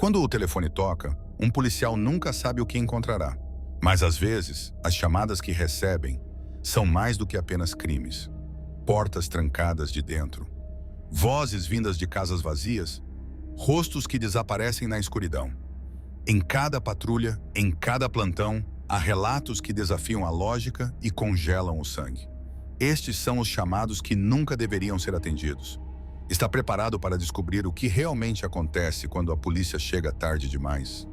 Quando o telefone toca, um policial nunca sabe o que encontrará. Mas às vezes, as chamadas que recebem são mais do que apenas crimes. Portas trancadas de dentro, vozes vindas de casas vazias, rostos que desaparecem na escuridão. Em cada patrulha, em cada plantão, há relatos que desafiam a lógica e congelam o sangue. Estes são os chamados que nunca deveriam ser atendidos. Está preparado para descobrir o que realmente acontece quando a polícia chega tarde demais?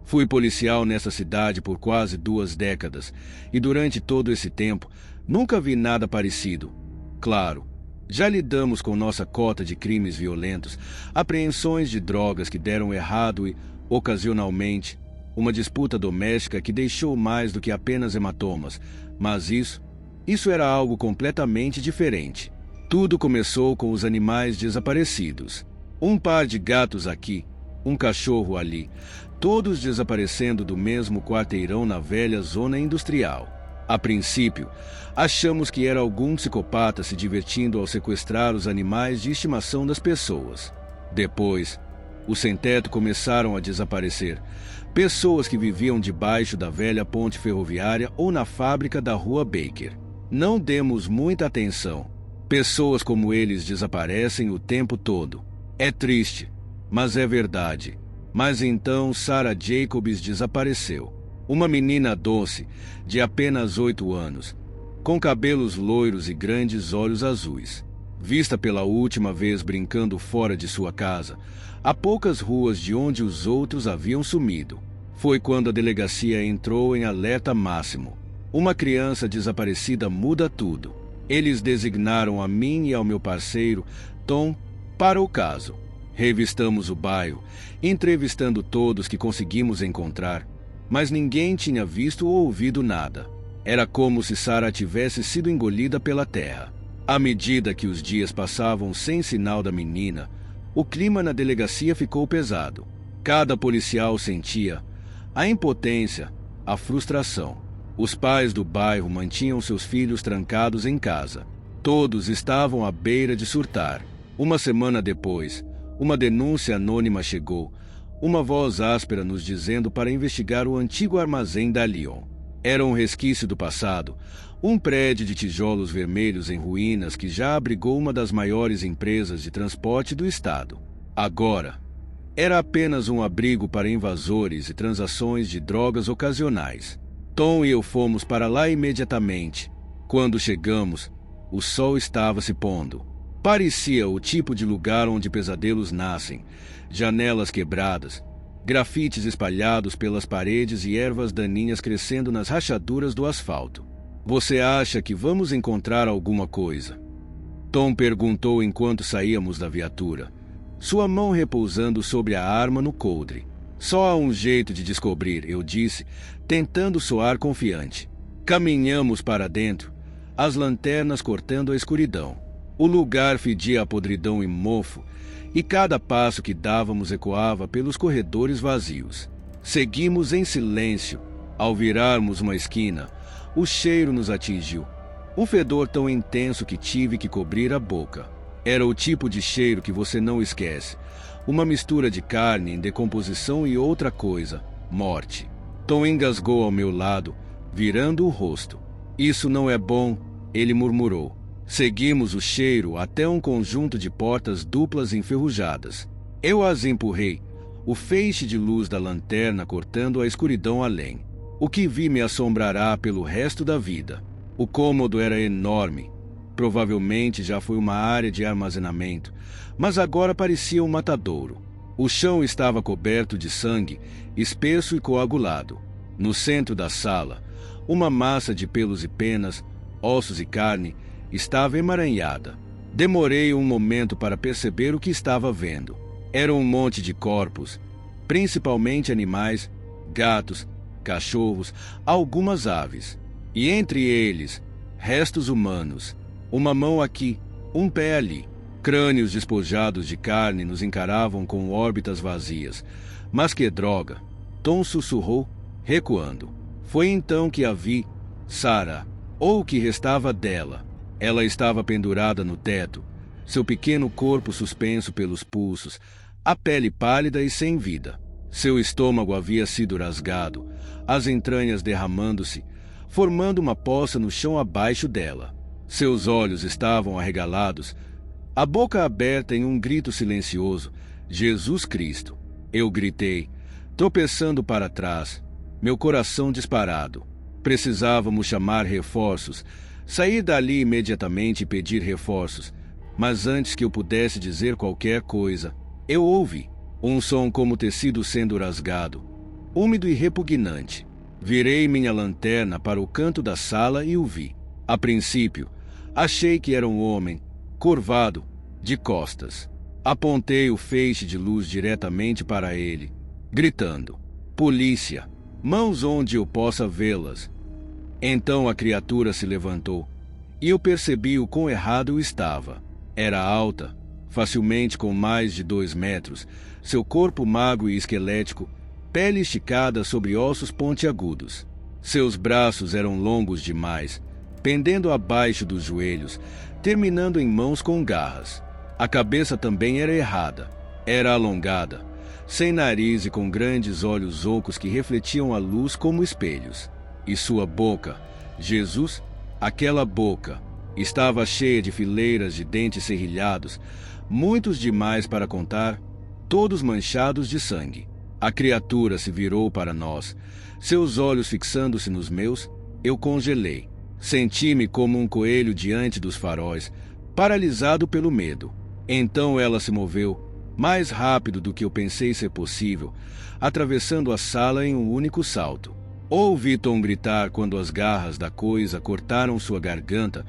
Fui policial nessa cidade por quase 2 décadas e durante todo esse tempo nunca vi nada parecido. Claro, já lidamos com nossa cota de crimes violentos, apreensões de drogas que deram errado e, ocasionalmente, uma disputa doméstica que deixou mais do que apenas hematomas, mas isso era algo completamente diferente. Tudo começou com os animais desaparecidos. Um par de gatos aqui, um cachorro ali, todos desaparecendo do mesmo quarteirão na velha zona industrial. A princípio, achamos que era algum psicopata se divertindo ao sequestrar os animais de estimação das pessoas. Depois, os sem-teto começaram a desaparecer. Pessoas que viviam debaixo da velha ponte ferroviária ou na fábrica da Rua Baker. Não demos muita atenção. Pessoas como eles desaparecem o tempo todo. É triste, mas é verdade. Mas então Sarah Jacobs desapareceu. Uma menina doce, de apenas 8 anos, com cabelos loiros e grandes olhos azuis. Vista pela última vez brincando fora de sua casa, a poucas ruas de onde os outros haviam sumido. Foi quando a delegacia entrou em alerta máximo. Uma criança desaparecida muda tudo. Eles designaram a mim e ao meu parceiro, Tom, para o caso. Revistamos o bairro, entrevistando todos que conseguimos encontrar, mas ninguém tinha visto ou ouvido nada. Era como se Sarah tivesse sido engolida pela terra. À medida que os dias passavam sem sinal da menina, o clima na delegacia ficou pesado. Cada policial sentia a impotência, a frustração. Os pais do bairro mantinham seus filhos trancados em casa. Todos estavam à beira de surtar. Uma semana depois, uma denúncia anônima chegou, uma voz áspera nos dizendo para investigar o antigo armazém da Lyon. Era um resquício do passado, um prédio de tijolos vermelhos em ruínas que já abrigou uma das maiores empresas de transporte do estado. Agora, era apenas um abrigo para invasores e transações de drogas ocasionais. Tom e eu fomos para lá imediatamente. Quando chegamos, o sol estava se pondo. Parecia o tipo de lugar onde pesadelos nascem, janelas quebradas, grafites espalhados pelas paredes e ervas daninhas crescendo nas rachaduras do asfalto. Você acha que vamos encontrar alguma coisa? Tom perguntou enquanto saíamos da viatura, sua mão repousando sobre a arma no coldre. Só há um jeito de descobrir, eu disse, tentando soar confiante. Caminhamos para dentro, as lanternas cortando a escuridão. O lugar fedia a podridão e mofo, e cada passo que dávamos ecoava pelos corredores vazios. Seguimos em silêncio. Ao virarmos uma esquina, o cheiro nos atingiu. Um fedor tão intenso que tive que cobrir a boca. Era o tipo de cheiro que você não esquece. Uma mistura de carne em decomposição e outra coisa, morte. Tom engasgou ao meu lado, virando o rosto. Isso não é bom, ele murmurou. Seguimos o cheiro até um conjunto de portas duplas enferrujadas. Eu as empurrei, o feixe de luz da lanterna cortando a escuridão além. O que vi me assombrará pelo resto da vida. O cômodo era enorme. Provavelmente já foi uma área de armazenamento, mas agora parecia um matadouro. O chão estava coberto de sangue, espesso e coagulado. No centro da sala, uma massa de pelos e penas, ossos e carne, estava emaranhada. Demorei um momento para perceber o que estava vendo. Era um monte de corpos, principalmente animais, gatos, cachorros, algumas aves. E entre eles, restos humanos. Uma mão aqui, um pé ali. Crânios despojados de carne nos encaravam com órbitas vazias. Mas que droga! Tom sussurrou, recuando. Foi então que a vi, Sarah, ou o que restava dela. Ela estava pendurada no teto, seu pequeno corpo suspenso pelos pulsos, a pele pálida e sem vida. Seu estômago havia sido rasgado, as entranhas derramando-se, formando uma poça no chão abaixo dela. Seus olhos estavam arregalados, a boca aberta em um grito silencioso: Jesus Cristo! Eu gritei, tropeçando para trás, meu coração disparado. Precisávamos chamar reforços, sair dali imediatamente e pedir reforços. Mas antes que eu pudesse dizer qualquer coisa, eu ouvi um som como tecido sendo rasgado, úmido e repugnante. Virei minha lanterna para o canto da sala e o vi. A princípio, achei que era um homem, curvado, de costas. Apontei o feixe de luz diretamente para ele, gritando: polícia, mãos onde eu possa vê-las. Então a criatura se levantou, e eu percebi o quão errado eu estava. Era alta, facilmente com mais de 2 metros, seu corpo magro e esquelético, pele esticada sobre ossos pontiagudos. Seus braços eram longos demais, pendendo abaixo dos joelhos, terminando em mãos com garras. A cabeça também era errada, era alongada, sem nariz e com grandes olhos ocos que refletiam a luz como espelhos. E sua boca, Jesus, aquela boca, estava cheia de fileiras de dentes serrilhados, muitos demais para contar, todos manchados de sangue. A criatura se virou para nós, seus olhos fixando-se nos meus. Eu congelei. Senti-me como um coelho diante dos faróis, paralisado pelo medo. Então ela se moveu, mais rápido do que eu pensei ser possível, atravessando a sala em um único salto. Ouvi Tom gritar quando as garras da coisa cortaram sua garganta,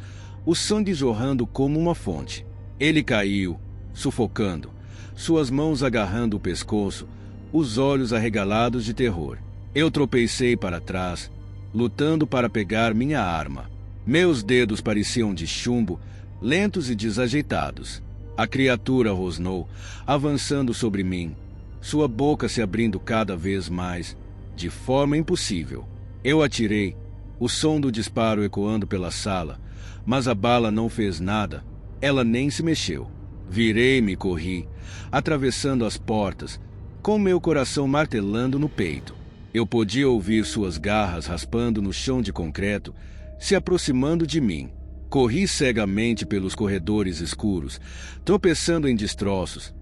o sangue jorrando como uma fonte. Ele caiu, sufocando, suas mãos agarrando o pescoço, os olhos arregalados de terror. Eu tropecei para trás, lutando para pegar minha arma. Meus dedos pareciam de chumbo, lentos e desajeitados. A criatura rosnou, avançando sobre mim, sua boca se abrindo cada vez mais, de forma impossível. Eu atirei, o som do disparo ecoando pela sala, mas a bala não fez nada, ela nem se mexeu. Virei-me e corri, atravessando as portas, com meu coração martelando no peito. Eu podia ouvir suas garras raspando no chão de concreto, se aproximando de mim. Corri cegamente pelos corredores escuros, tropeçando em destroços,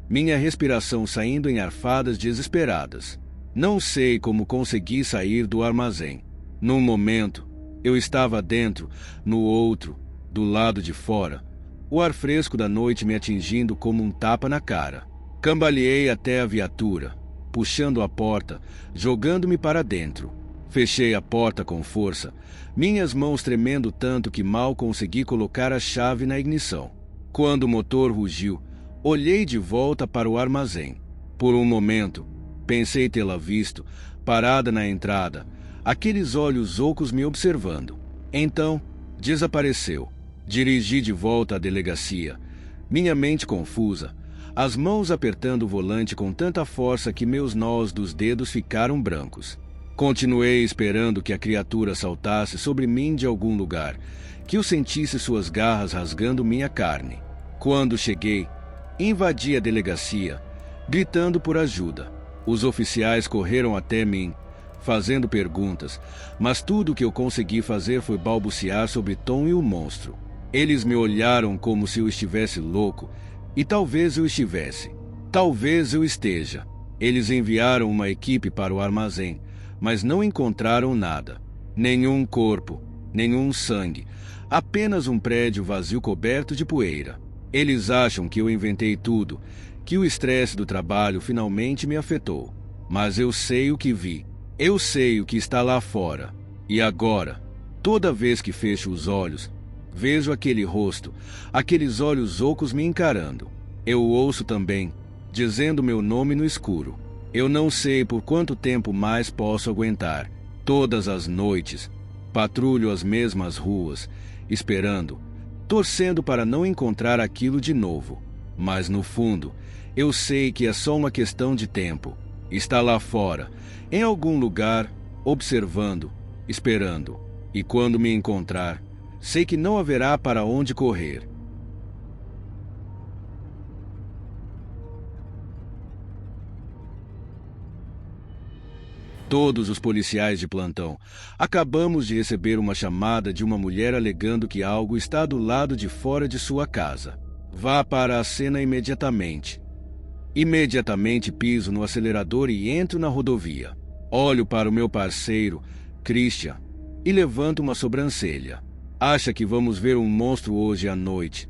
minha respiração saindo em arfadas desesperadas. Não sei como consegui sair do armazém. Num momento, eu estava dentro, no outro, do lado de fora, o ar fresco da noite me atingindo como um tapa na cara. Cambaleei até a viatura, puxando a porta, jogando-me para dentro. Fechei a porta com força, minhas mãos tremendo tanto que mal consegui colocar a chave na ignição. Quando o motor rugiu, olhei de volta para o armazém. Por um momento, pensei tê-la visto, parada na entrada, aqueles olhos ocos me observando. Então, desapareceu. Dirigi de volta à delegacia, minha mente confusa, as mãos apertando o volante com tanta força que meus nós dos dedos ficaram brancos. Continuei esperando que a criatura saltasse sobre mim de algum lugar, que eu sentisse suas garras rasgando minha carne. Quando cheguei, invadi a delegacia, gritando por ajuda. Os oficiais correram até mim, fazendo perguntas, mas tudo o que eu consegui fazer foi balbuciar sobre Tom e o monstro. Eles me olharam como se eu estivesse louco, e talvez eu estivesse. Talvez eu esteja. Eles enviaram uma equipe para o armazém, mas não encontraram nada. Nenhum corpo, nenhum sangue, apenas um prédio vazio coberto de poeira. Eles acham que eu inventei tudo, que o estresse do trabalho finalmente me afetou. Mas eu sei o que vi. Eu sei o que está lá fora. E agora, toda vez que fecho os olhos, vejo aquele rosto, aqueles olhos ocos me encarando. Eu ouço também, dizendo meu nome no escuro. Eu não sei por quanto tempo mais posso aguentar. Todas as noites, patrulho as mesmas ruas, esperando, torcendo para não encontrar aquilo de novo. Mas no fundo, eu sei que é só uma questão de tempo. Está lá fora, em algum lugar, observando, esperando. E quando me encontrar, Sei que não haverá para onde correr. Todos os policiais de plantão. Acabamos de receber uma chamada de uma mulher alegando que algo está do lado de fora de sua casa. Vá para a cena imediatamente. Imediatamente piso no acelerador e entro na rodovia. Olho para o meu parceiro, Christian, e levanto uma sobrancelha. Acha que vamos ver um monstro hoje à noite?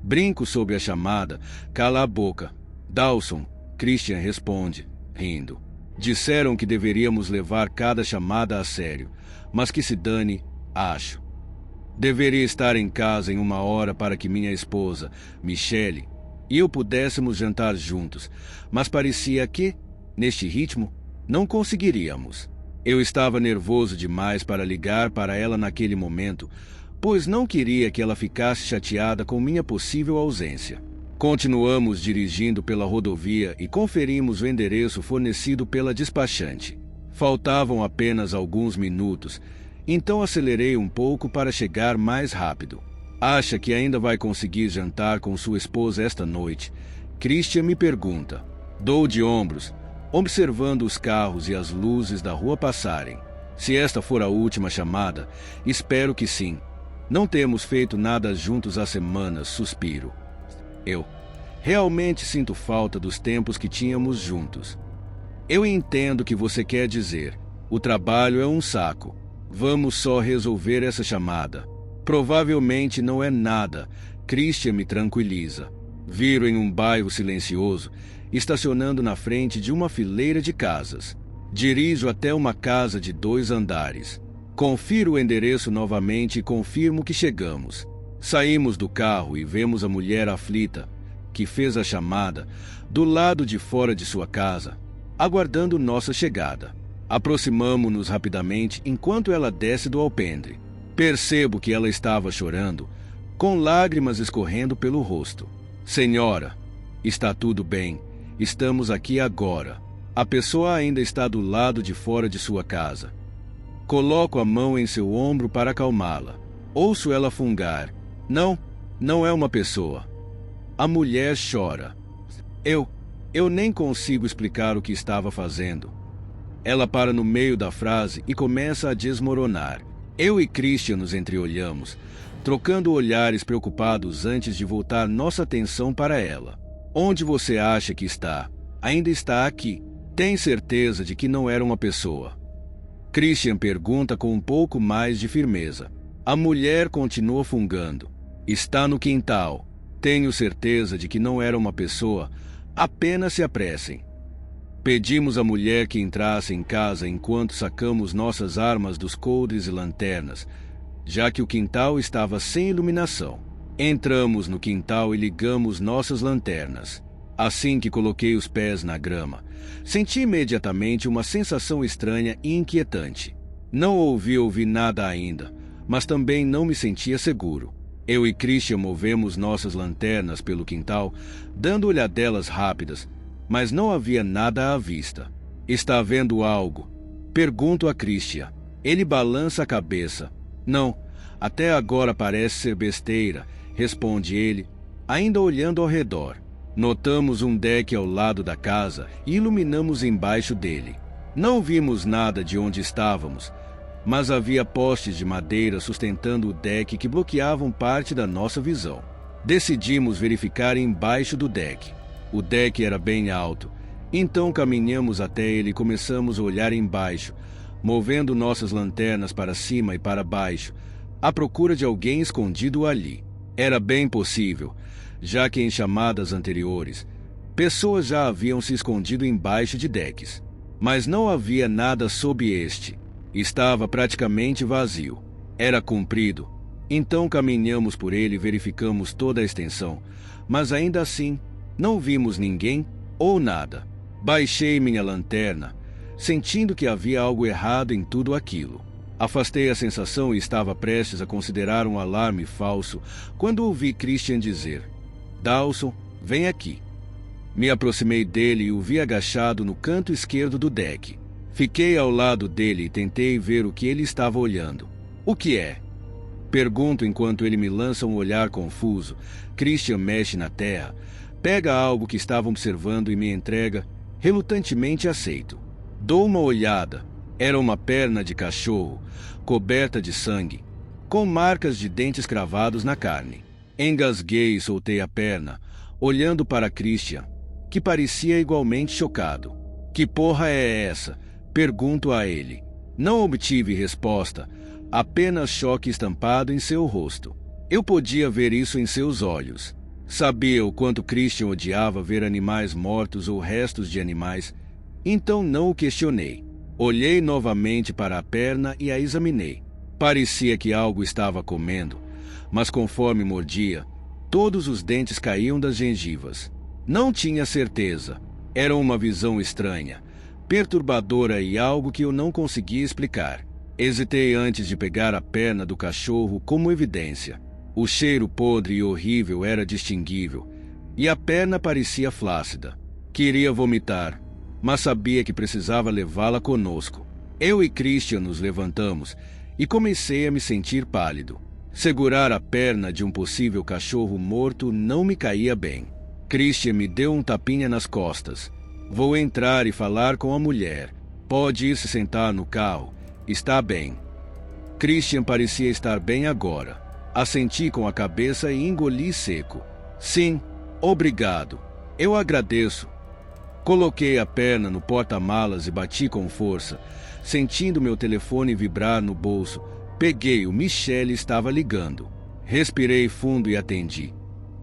Brinco sobre a chamada. Cala a boca. Dawson, Christian responde, rindo. Disseram que deveríamos levar cada chamada a sério, mas que se dane, acho. Deveria estar em casa em 1 hora para que minha esposa, Michelle, e eu pudéssemos jantar juntos, mas parecia que, neste ritmo, não conseguiríamos. Eu estava nervoso demais para ligar para ela naquele momento, pois não queria que ela ficasse chateada com minha possível ausência. Continuamos dirigindo pela rodovia e conferimos o endereço fornecido pela despachante. Faltavam apenas alguns minutos, então acelerei um pouco para chegar mais rápido. Acha que ainda vai conseguir jantar com sua esposa esta noite? Christian me pergunta. Dou de ombros, observando os carros e as luzes da rua passarem. Se esta for a última chamada, espero que sim. Não temos feito nada juntos há semanas, suspiro. Eu realmente sinto falta dos tempos que tínhamos juntos. Eu entendo o que você quer dizer. O trabalho é um saco. Vamos só resolver essa chamada. Provavelmente não é nada. Christian me tranquiliza. Viro em um bairro silencioso, estacionando na frente de uma fileira de casas. Dirijo até uma casa de 2 andares. Confiro o endereço novamente e confirmo que chegamos. Saímos do carro e vemos a mulher aflita, que fez a chamada, do lado de fora de sua casa, aguardando nossa chegada. Aproximamo-nos rapidamente enquanto ela desce do alpendre. Percebo que ela estava chorando, com lágrimas escorrendo pelo rosto. Senhora, está tudo bem. Estamos aqui agora. A pessoa ainda está do lado de fora de sua casa. Coloco a mão em seu ombro para acalmá-la. Ouço ela fungar. Não é uma pessoa. A mulher chora. Eu nem consigo explicar o que estava fazendo. Ela para no meio da frase e começa a desmoronar. Eu e Christian nos entreolhamos, trocando olhares preocupados antes de voltar nossa atenção para ela. Onde você acha que está? Ainda está aqui. Tem certeza de que não era uma pessoa? Christian pergunta com um pouco mais de firmeza. A mulher continua fungando. Está no quintal. Tenho certeza de que não era uma pessoa. Apenas se apressem. Pedimos à mulher que entrasse em casa enquanto sacamos nossas armas dos coldres e lanternas, já que o quintal estava sem iluminação. Entramos no quintal e ligamos nossas lanternas. Assim que coloquei os pés na grama, senti imediatamente uma sensação estranha e inquietante. Não ouvi nada ainda, mas também não me sentia seguro. Eu e Christian movemos nossas lanternas pelo quintal, dando olhadelas rápidas, mas não havia nada à vista. Está vendo algo? Pergunto a Christian. Ele balança a cabeça. Não, até agora parece ser besteira, responde ele, ainda olhando ao redor. Notamos um deck ao lado da casa e iluminamos embaixo dele. Não vimos nada de onde estávamos, mas havia postes de madeira sustentando o deck que bloqueavam parte da nossa visão. Decidimos verificar embaixo do deck. O deck era bem alto, então caminhamos até ele e começamos a olhar embaixo, movendo nossas lanternas para cima e para baixo, à procura de alguém escondido ali. Era bem possível, já que em chamadas anteriores, pessoas já haviam se escondido embaixo de decks. Mas não havia nada sob este. Estava praticamente vazio. Era comprido. Então caminhamos por ele e verificamos toda a extensão, mas ainda assim, não vimos ninguém ou nada. Baixei minha lanterna, sentindo que havia algo errado em tudo aquilo. Afastei a sensação e estava prestes a considerar um alarme falso quando ouvi Christian dizer: Dawson, vem aqui. Me aproximei dele e o vi agachado no canto esquerdo do deck. Fiquei ao lado dele e tentei ver o que ele estava olhando. O que é? Pergunto enquanto ele me lança um olhar confuso. Christian mexe na terra, pega algo que estava observando e me entrega. Relutantemente aceito. Dou uma olhada. Era uma perna de cachorro, coberta de sangue, com marcas de dentes cravados na carne. Engasguei e soltei a perna, olhando para Christian, que parecia igualmente chocado. Que porra é essa? Pergunto a ele. Não obtive resposta, apenas choque estampado em seu rosto. Eu podia ver isso em seus olhos. Sabia o quanto Christian odiava ver animais mortos ou restos de animais, então não o questionei. Olhei novamente para a perna e a examinei. Parecia que algo estava comendo, mas conforme mordia, todos os dentes caíam das gengivas. Não tinha certeza. Era uma visão estranha, perturbadora e algo que eu não conseguia explicar. Hesitei antes de pegar a perna do cachorro como evidência. O cheiro podre e horrível era distinguível, e a perna parecia flácida. Queria vomitar, mas sabia que precisava levá-la conosco. Eu e Christian nos levantamos e comecei a me sentir pálido. Segurar a perna de um possível cachorro morto não me caía bem. Christian me deu um tapinha nas costas. Vou entrar e falar com a mulher. Pode ir se sentar no carro. Está bem. Christian parecia estar bem agora. Assenti com a cabeça e engoli seco. Sim, obrigado. Eu agradeço. Coloquei a perna no porta-malas e bati com força, sentindo meu telefone vibrar no bolso. Peguei, o Michele estava ligando. Respirei fundo e atendi,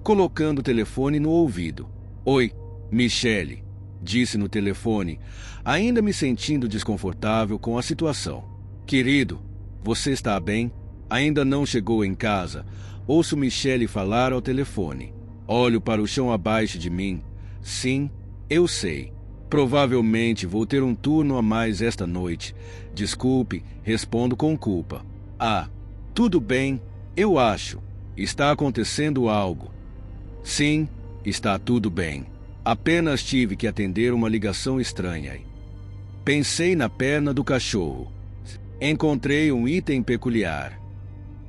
colocando o telefone no ouvido. Oi, Michele, disse no telefone, ainda me sentindo desconfortável com a situação. Querido, você está bem? Ainda não chegou em casa. Ouço Michele falar ao telefone. Olho para o chão abaixo de mim. Sim, eu sei. Provavelmente vou ter um turno a mais esta noite. Desculpe, respondo com culpa. Ah, tudo bem, eu acho. Está acontecendo algo. Sim, está tudo bem. Apenas tive que atender uma ligação estranha. Pensei na perna do cachorro. Encontrei um item peculiar.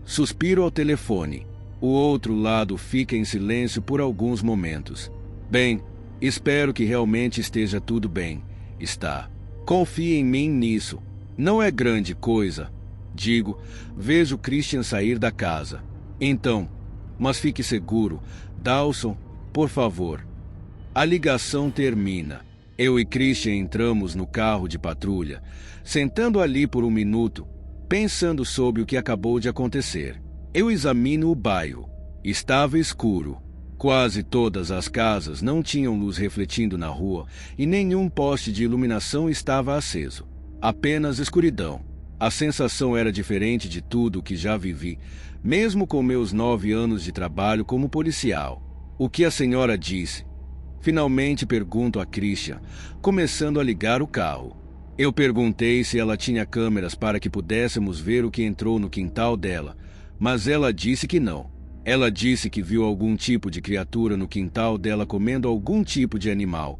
Suspiro ao telefone. O outro lado fica em silêncio por alguns momentos. Bem, espero que realmente esteja tudo bem. Está. Confie em mim nisso. Não é grande coisa. Digo, vejo Christian sair da casa. Então, mas fique seguro. Dawson, por favor. A ligação termina. Eu e Christian entramos no carro de patrulha, sentando ali por um minuto, pensando sobre o que acabou de acontecer. Eu examino o bairro. Estava escuro. Quase todas as casas não tinham luz refletindo na rua e nenhum poste de iluminação estava aceso. Apenas escuridão. A sensação era diferente de tudo o que já vivi, mesmo com meus 9 anos de trabalho como policial. O que a senhora disse? Finalmente pergunto a Christian, começando a ligar o carro. Eu perguntei se ela tinha câmeras para que pudéssemos ver o que entrou no quintal dela, mas ela disse que não. Ela disse que viu algum tipo de criatura no quintal dela comendo algum tipo de animal.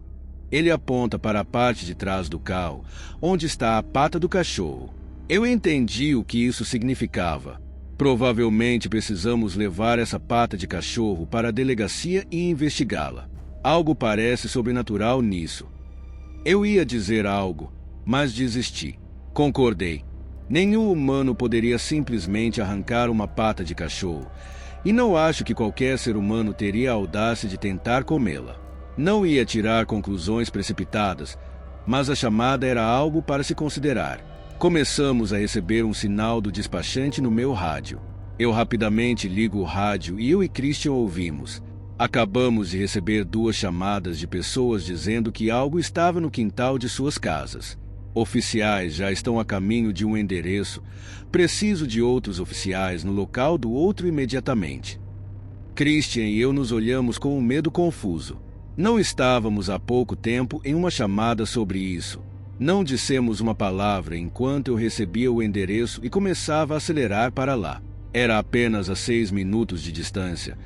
Ele aponta para a parte de trás do carro, onde está a pata do cachorro. Eu entendi o que isso significava. Provavelmente precisamos levar essa pata de cachorro para a delegacia e investigá-la. Algo parece sobrenatural nisso. Eu ia dizer algo, mas desisti. Concordei. Nenhum humano poderia simplesmente arrancar uma pata de cachorro, e não acho que qualquer ser humano teria a audácia de tentar comê-la. Não ia tirar conclusões precipitadas, mas a chamada era algo para se considerar. Começamos a receber um sinal do despachante no meu rádio. Eu rapidamente ligo o rádio e eu e Christian ouvimos. Acabamos de receber 2 chamadas de pessoas dizendo que algo estava no quintal de suas casas. Oficiais já estão a caminho de um endereço. Preciso de outros oficiais no local do outro imediatamente. Christian e eu nos olhamos com um medo confuso. Não estávamos há pouco tempo em uma chamada sobre isso. Não dissemos uma palavra enquanto eu recebia o endereço e começava a acelerar para lá. Era apenas a 6 minutos de distância.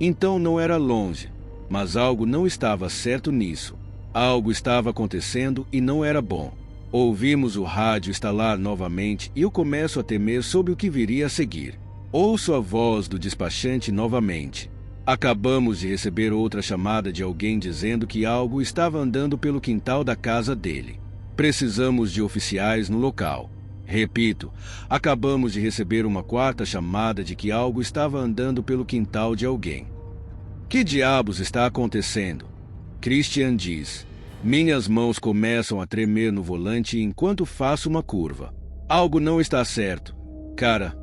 Então não era longe, mas algo não estava certo nisso. Algo estava acontecendo e não era bom. Ouvimos o rádio estalar novamente e eu começo a temer sobre o que viria a seguir. Ouço a voz do despachante novamente. Acabamos de receber outra chamada de alguém dizendo que algo estava andando pelo quintal da casa dele. Precisamos de oficiais no local. Repito, acabamos de receber uma quarta chamada de que algo estava andando pelo quintal de alguém. Que diabos está acontecendo? Christian diz. Minhas mãos começam a tremer no volante enquanto faço uma curva. Algo não está certo. Cara,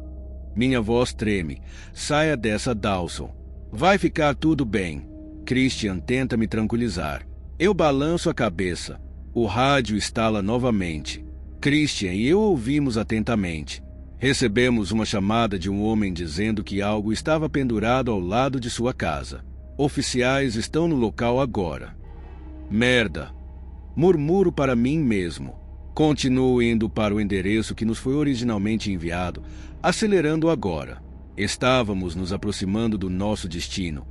minha voz treme. Saia dessa, Dawson. Vai ficar tudo bem. Christian tenta me tranquilizar. Eu balanço a cabeça. O rádio estala novamente. Christian e eu ouvimos atentamente. Recebemos uma chamada de um homem dizendo que algo estava pendurado ao lado de sua casa. Oficiais estão no local agora. Merda! Murmuro para mim mesmo. Continuo indo para o endereço que nos foi originalmente enviado, acelerando agora. Estávamos nos aproximando do nosso destino.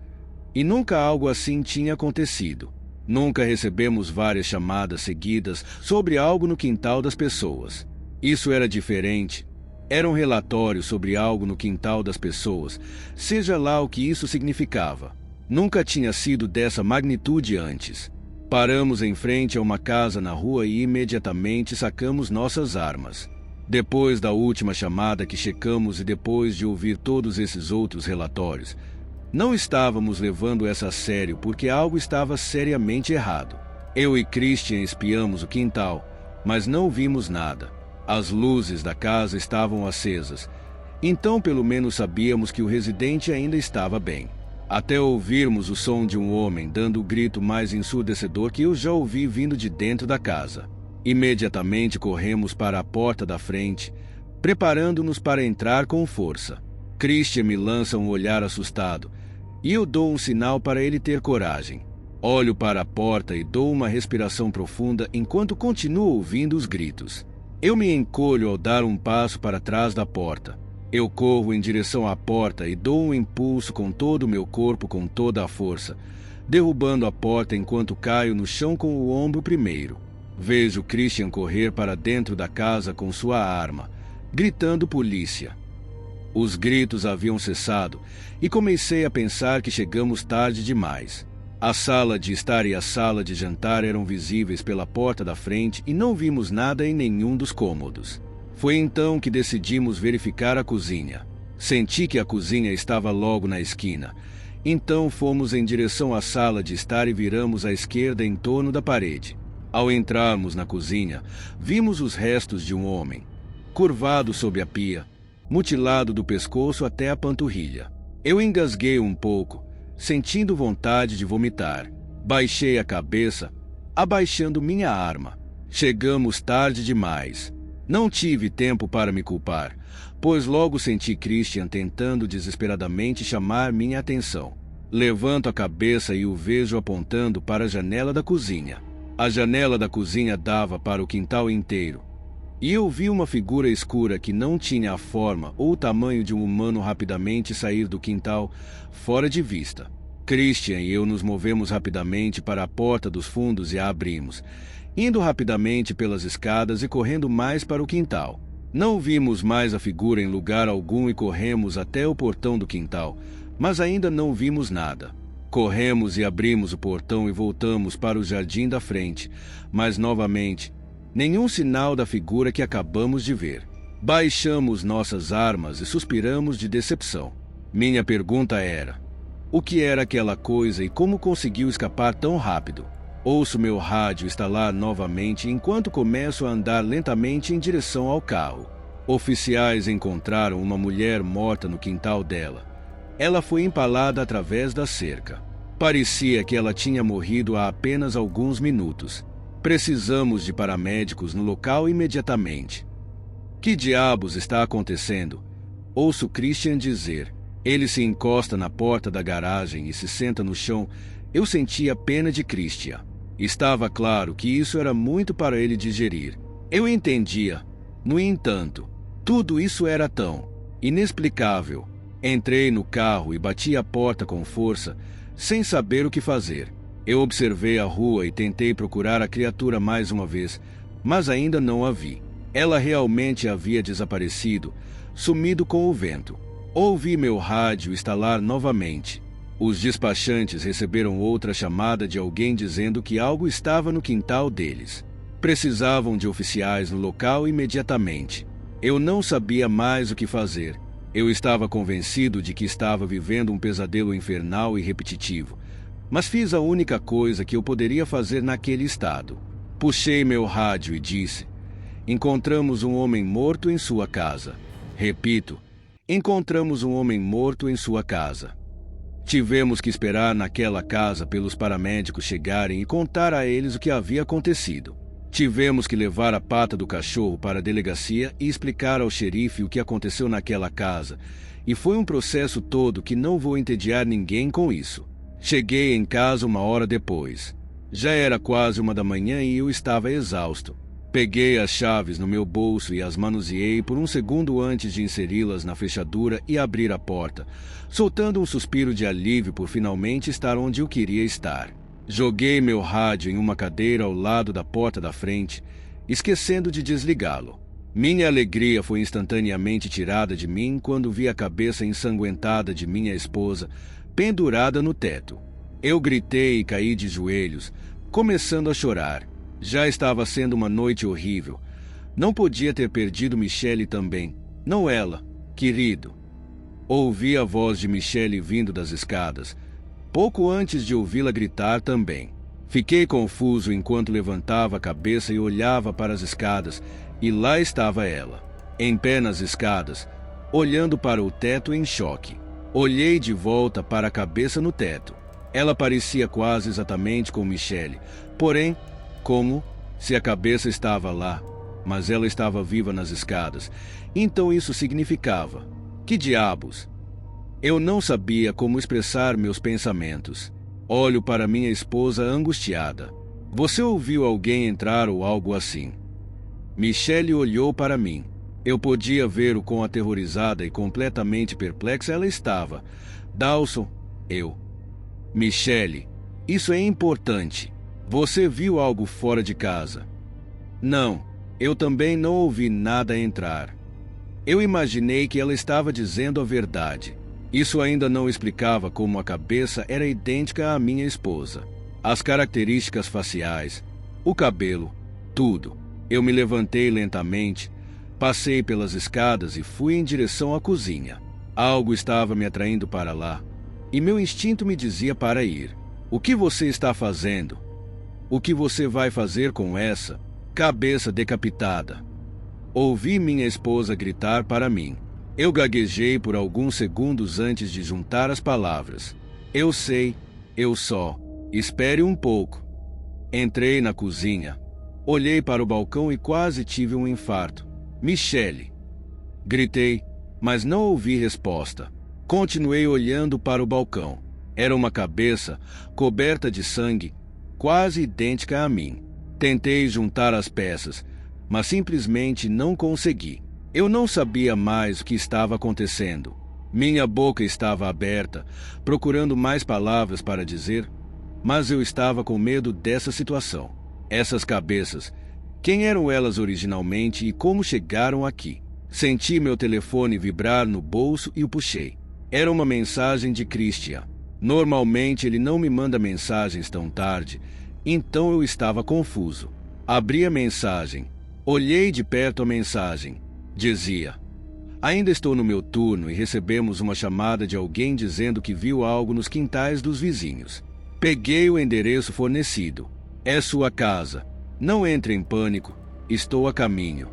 E nunca algo assim tinha acontecido. Nunca recebemos várias chamadas seguidas sobre algo no quintal das pessoas. Isso era diferente. Era um relatório sobre algo no quintal das pessoas, seja lá o que isso significava. Nunca tinha sido dessa magnitude antes. Paramos em frente a uma casa na rua e imediatamente sacamos nossas armas. Depois da última chamada que checamos e depois de ouvir todos esses outros relatórios, não estávamos levando essa a sério porque algo estava seriamente errado. Eu e Christian espiamos o quintal, mas não vimos nada. As luzes da casa estavam acesas, então pelo menos sabíamos que o residente ainda estava bem. Até ouvirmos o som de um homem dando o grito mais ensurdecedor que eu já ouvi vindo de dentro da casa. Imediatamente corremos para a porta da frente, preparando-nos para entrar com força. Christian me lança um olhar assustado, e eu dou um sinal para ele ter coragem. Olho para a porta e dou uma respiração profunda enquanto continuo ouvindo os gritos. Eu me encolho ao dar um passo para trás da porta. Eu corro em direção à porta e dou um impulso com todo o meu corpo com toda a força, derrubando a porta enquanto caio no chão com o ombro primeiro. Vejo Christian correr para dentro da casa com sua arma, gritando polícia. Os gritos haviam cessado e comecei a pensar que chegamos tarde demais. A sala de estar e a sala de jantar eram visíveis pela porta da frente e não vimos nada em nenhum dos cômodos. Foi então que decidimos verificar a cozinha. Senti que a cozinha estava logo na esquina. Então fomos em direção à sala de estar e viramos à esquerda em torno da parede. Ao entrarmos na cozinha, vimos os restos de um homem, curvado sobre a pia, mutilado do pescoço até a panturrilha. Eu engasguei um pouco, sentindo vontade de vomitar. Baixei a cabeça, abaixando minha arma. Chegamos tarde demais. Não tive tempo para me culpar, pois logo senti Christian tentando desesperadamente chamar minha atenção. Levanto a cabeça e o vejo apontando para a janela da cozinha. A janela da cozinha dava para o quintal inteiro, e eu vi uma figura escura que não tinha a forma ou o tamanho de um humano rapidamente sair do quintal, fora de vista. Christian e eu nos movemos rapidamente para a porta dos fundos e a abrimos, indo rapidamente pelas escadas e correndo mais para o quintal. Não vimos mais a figura em lugar algum e corremos até o portão do quintal, mas ainda não vimos nada. Corremos e abrimos o portão e voltamos para o jardim da frente, mas novamente, nenhum sinal da figura que acabamos de ver. Baixamos nossas armas e suspiramos de decepção. Minha pergunta era: o que era aquela coisa e como conseguiu escapar tão rápido? Ouço meu rádio estalar novamente enquanto começo a andar lentamente em direção ao carro. Oficiais encontraram uma mulher morta no quintal dela. Ela foi empalada através da cerca. Parecia que ela tinha morrido há apenas alguns minutos. Precisamos de paramédicos no local imediatamente. Que diabos está acontecendo? Ouço Christian dizer. Ele se encosta na porta da garagem e se senta no chão. Eu sentia pena de Christian. Estava claro que isso era muito para ele digerir. Eu entendia. No entanto, tudo isso era tão inexplicável. Entrei no carro e bati a porta com força, sem saber o que fazer. Eu observei a rua e tentei procurar a criatura mais uma vez, mas ainda não a vi. Ela realmente havia desaparecido, sumido com o vento. Ouvi meu rádio estalar novamente. Os despachantes receberam outra chamada de alguém dizendo que algo estava no quintal deles. Precisavam de oficiais no local imediatamente. Eu não sabia mais o que fazer. Eu estava convencido de que estava vivendo um pesadelo infernal e repetitivo, mas fiz a única coisa que eu poderia fazer naquele estado. Puxei meu rádio e disse: encontramos um homem morto em sua casa. Repito, encontramos um homem morto em sua casa. Tivemos que esperar naquela casa pelos paramédicos chegarem e contar a eles o que havia acontecido. Tivemos que levar a pata do cachorro para a delegacia e explicar ao xerife o que aconteceu naquela casa, e foi um processo todo que não vou entediar ninguém com isso. Cheguei em casa 1 hora depois. Já era quase 1 da manhã e eu estava exausto. Peguei as chaves no meu bolso e as manuseei por um segundo antes de inseri-las na fechadura e abrir a porta, soltando um suspiro de alívio por finalmente estar onde eu queria estar. Joguei meu rádio em uma cadeira ao lado da porta da frente, esquecendo de desligá-lo. Minha alegria foi instantaneamente tirada de mim quando vi a cabeça ensanguentada de minha esposa pendurada no teto. Eu gritei e caí de joelhos, começando a chorar. Já estava sendo uma noite horrível. Não podia ter perdido Michelle também. Não ela, querido. Ouvi a voz de Michelle vindo das escadas, pouco antes de ouvi-la gritar também. Fiquei confuso enquanto levantava a cabeça e olhava para as escadas, e lá estava ela, em pé nas escadas, olhando para o teto em choque. Olhei de volta para a cabeça no teto. Ela parecia quase exatamente com Michelle, porém, como se a cabeça estava lá, mas ela estava viva nas escadas. Então isso significava: que diabos? Eu não sabia como expressar meus pensamentos. Olho para minha esposa angustiada. Você ouviu alguém entrar ou algo assim? Michelle olhou para mim. Eu podia ver o quão aterrorizada e completamente perplexa ela estava. Dawson, eu. Michelle, isso é importante. Você viu algo fora de casa? Não, eu também não ouvi nada entrar. Eu imaginei que ela estava dizendo a verdade. Isso ainda não explicava como a cabeça era idêntica à minha esposa. As características faciais, o cabelo, tudo. Eu me levantei lentamente, passei pelas escadas e fui em direção à cozinha. Algo estava me atraindo para lá, e meu instinto me dizia para ir. O que você está fazendo? O que você vai fazer com essa cabeça decapitada? Ouvi minha esposa gritar para mim. Eu gaguejei por alguns segundos antes de juntar as palavras. Eu sei, eu só. Espere um pouco. Entrei na cozinha. Olhei para o balcão e quase tive um infarto. Michelle. Gritei, mas não ouvi resposta. Continuei olhando para o balcão. Era uma cabeça coberta de sangue, quase idêntica a mim. Tentei juntar as peças, mas simplesmente não consegui. Eu não sabia mais o que estava acontecendo. Minha boca estava aberta, procurando mais palavras para dizer, mas eu estava com medo dessa situação. Essas cabeças, quem eram elas originalmente e como chegaram aqui? Senti meu telefone vibrar no bolso e o puxei. Era uma mensagem de Christian. Normalmente ele não me manda mensagens tão tarde, então eu estava confuso. Abri a mensagem. Olhei de perto a mensagem. Dizia: ainda estou no meu turno e recebemos uma chamada de alguém dizendo que viu algo nos quintais dos vizinhos. Peguei o endereço fornecido. É sua casa. Não entre em pânico. Estou a caminho.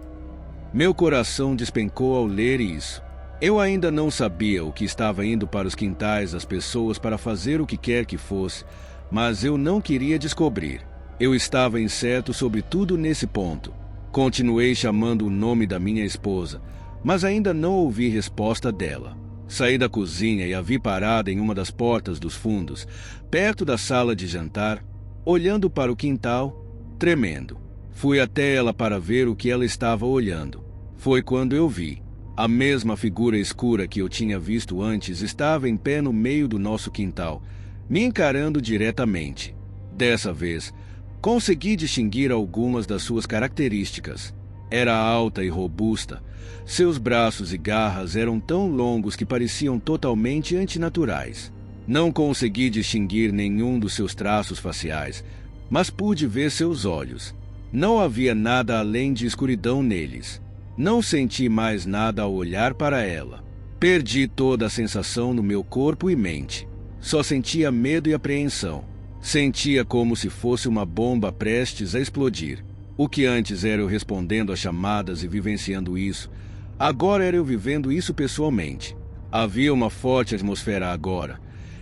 Meu coração despencou ao ler isso. Eu ainda não sabia o que estava indo para os quintais das pessoas para fazer o que quer que fosse, mas eu não queria descobrir. Eu estava incerto sobre tudo nesse ponto. Continuei chamando o nome da minha esposa, mas ainda não ouvi resposta dela. Saí da cozinha e a vi parada em uma das portas dos fundos, perto da sala de jantar, olhando para o quintal, tremendo. Fui até ela para ver o que ela estava olhando. Foi quando eu vi. A mesma figura escura que eu tinha visto antes estava em pé no meio do nosso quintal, me encarando diretamente. Dessa vez, consegui distinguir algumas das suas características. Era alta e robusta. Seus braços e garras eram tão longos que pareciam totalmente antinaturais. Não consegui distinguir nenhum dos seus traços faciais, mas pude ver seus olhos. Não havia nada além de escuridão neles. Não senti mais nada ao olhar para ela. Perdi toda a sensação no meu corpo e mente. Só sentia medo e apreensão. Sentia como se fosse uma bomba prestes a explodir. O que antes era eu respondendo a chamadas e vivenciando isso, agora era eu vivendo isso pessoalmente. Havia uma forte atmosfera agora,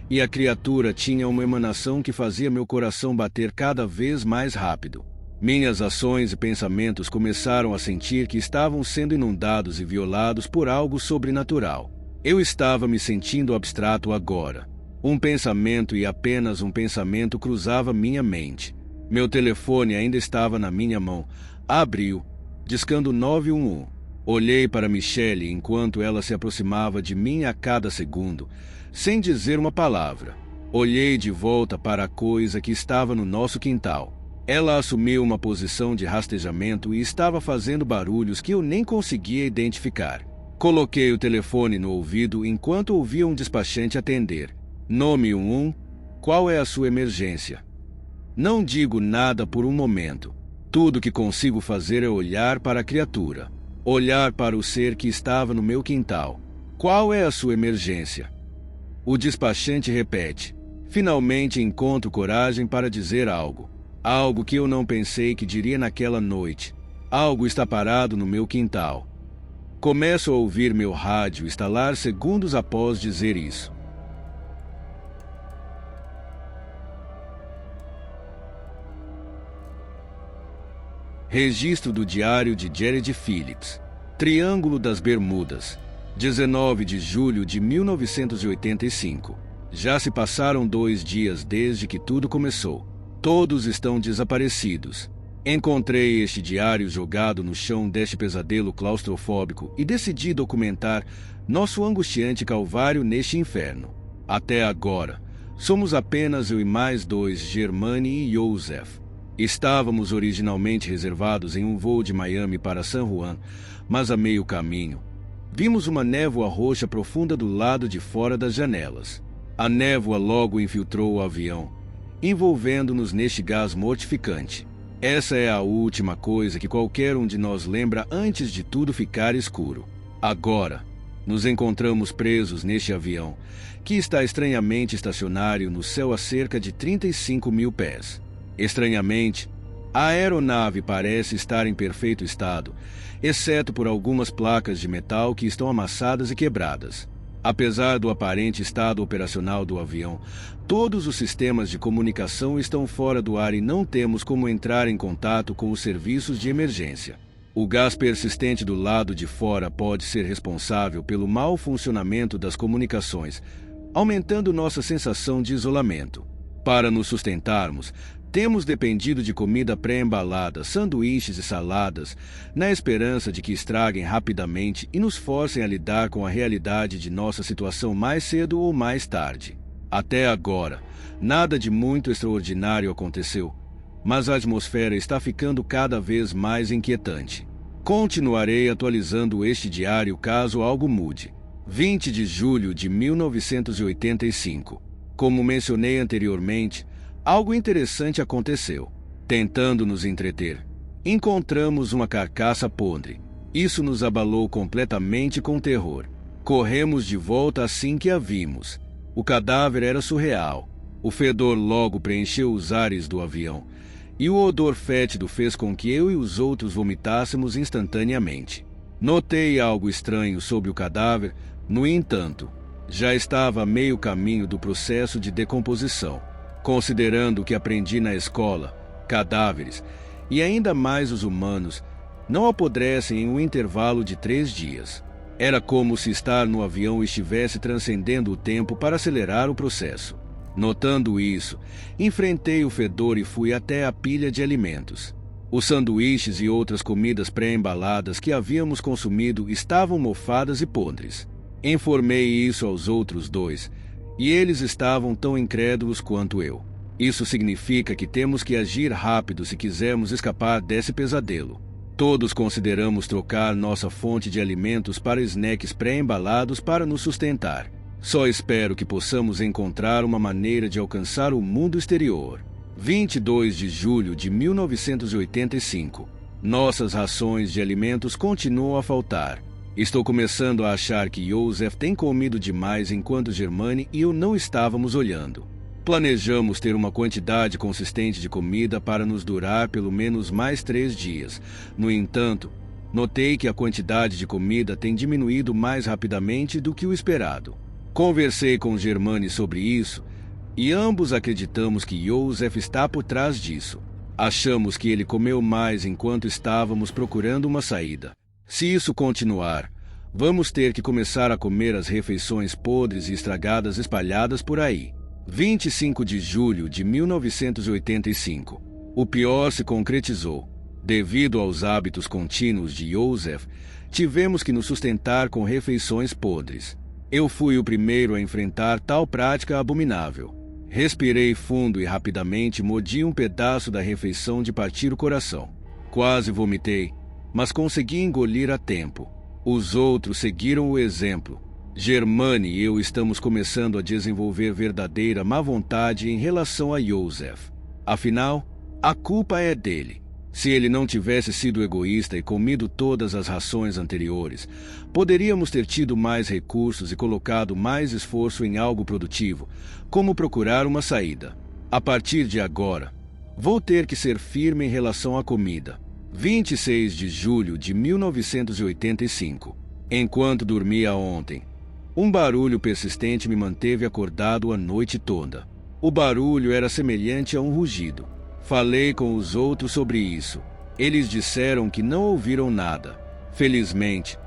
e a criatura tinha uma emanação que fazia meu coração bater cada vez mais rápido. Minhas ações e pensamentos começaram a sentir que estavam sendo inundados e violados por algo sobrenatural. Eu estava me sentindo abstrato agora. Um pensamento e apenas um pensamento cruzava minha mente. Meu telefone ainda estava na minha mão. Abriu, discando 911. Olhei para Michelle enquanto ela se aproximava de mim a cada segundo, sem dizer uma palavra. Olhei de volta para a coisa que estava no nosso quintal. Ela assumiu uma posição de rastejamento e estava fazendo barulhos que eu nem conseguia identificar. Coloquei o telefone no ouvido enquanto ouvia um despachante atender. Nome 11, qual é a sua emergência? Não digo nada por um momento. Tudo que consigo fazer é olhar para a criatura. Olhar para o ser que estava no meu quintal. Qual é a sua emergência? O despachante repete. Finalmente encontro coragem para dizer algo. Algo que eu não pensei que diria naquela noite. Algo está parado no meu quintal. Começo a ouvir meu rádio estalar segundos após dizer isso. Registro do diário de Jared Phillips. Triângulo das Bermudas. 19 de julho de 1985. Já se passaram 2 dias desde que tudo começou. Todos estão desaparecidos. Encontrei este diário jogado no chão deste pesadelo claustrofóbico e decidi documentar nosso angustiante calvário neste inferno. Até agora, somos apenas eu e mais 2, Germani e Joseph. Estávamos originalmente reservados em um voo de Miami para San Juan, mas a meio caminho, vimos uma névoa roxa profunda do lado de fora das janelas. A névoa logo infiltrou o avião, envolvendo-nos neste gás mortificante. Essa é a última coisa que qualquer um de nós lembra antes de tudo ficar escuro. Agora, nos encontramos presos neste avião, que está estranhamente estacionário no céu a cerca de 35 mil pés. Estranhamente, a aeronave parece estar em perfeito estado, exceto por algumas placas de metal que estão amassadas e quebradas. Apesar do aparente estado operacional do avião, todos os sistemas de comunicação estão fora do ar e não temos como entrar em contato com os serviços de emergência. O gás persistente do lado de fora pode ser responsável pelo mau funcionamento das comunicações, aumentando nossa sensação de isolamento. Para nos sustentarmos, temos dependido de comida pré-embalada, sanduíches e saladas, na esperança de que estraguem rapidamente e nos forcem a lidar com a realidade de nossa situação mais cedo ou mais tarde. Até agora, nada de muito extraordinário aconteceu, mas a atmosfera está ficando cada vez mais inquietante. Continuarei atualizando este diário caso algo mude. 20 de julho de 1985. Como mencionei anteriormente, algo interessante aconteceu. Tentando nos entreter, encontramos uma carcaça podre. Isso nos abalou completamente com terror. Corremos de volta assim que a vimos. O cadáver era surreal. O fedor logo preencheu os ares do avião, e o odor fétido fez com que eu e os outros vomitássemos instantaneamente. Notei algo estranho sobre o cadáver, no entanto, já estava a meio caminho do processo de decomposição. Considerando o que aprendi na escola, cadáveres, e ainda mais os humanos, não apodrecem em um intervalo de 3 dias. Era como se estar no avião estivesse transcendendo o tempo para acelerar o processo. Notando isso, enfrentei o fedor e fui até a pilha de alimentos. Os sanduíches e outras comidas pré-embaladas que havíamos consumido estavam mofadas e podres. Informei isso aos outros 2, e eles estavam tão incrédulos quanto eu. Isso significa que temos que agir rápido se quisermos escapar desse pesadelo. Todos consideramos trocar nossa fonte de alimentos para snacks pré-embalados para nos sustentar. Só espero que possamos encontrar uma maneira de alcançar o mundo exterior. 22 de julho de 1985. Nossas rações de alimentos continuam a faltar. Estou começando a achar que Joseph tem comido demais enquanto Germaine e eu não estávamos olhando. Planejamos ter uma quantidade consistente de comida para nos durar pelo menos mais 3 dias. No entanto, notei que a quantidade de comida tem diminuído mais rapidamente do que o esperado. Conversei com Germaine sobre isso e ambos acreditamos que Joseph está por trás disso. Achamos que ele comeu mais enquanto estávamos procurando uma saída. Se isso continuar, vamos ter que começar a comer as refeições podres e estragadas espalhadas por aí. 25 de julho de 1985. O pior se concretizou. Devido aos hábitos contínuos de Joseph, tivemos que nos sustentar com refeições podres. Eu fui o primeiro a enfrentar tal prática abominável. Respirei fundo e rapidamente mordi um pedaço da refeição de partir o coração. Quase vomitei, mas consegui engolir a tempo. Os outros seguiram o exemplo. Germaine e eu estamos começando a desenvolver verdadeira má vontade em relação a Joseph. Afinal, a culpa é dele. Se ele não tivesse sido egoísta e comido todas as rações anteriores, poderíamos ter tido mais recursos e colocado mais esforço em algo produtivo, como procurar uma saída. A partir de agora, vou ter que ser firme em relação à comida. 26 de julho de 1985. Enquanto dormia ontem, um barulho persistente me manteve acordado a noite toda. O barulho era semelhante a um rugido. Falei com os outros sobre isso. Eles disseram que não ouviram nada. Felizmente,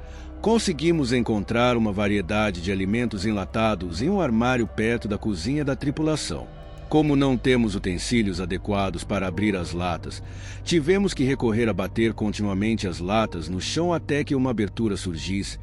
conseguimos encontrar uma variedade de alimentos enlatados em um armário perto da cozinha da tripulação. Como não temos utensílios adequados para abrir as latas, tivemos que recorrer a bater continuamente as latas no chão até que uma abertura surgisse.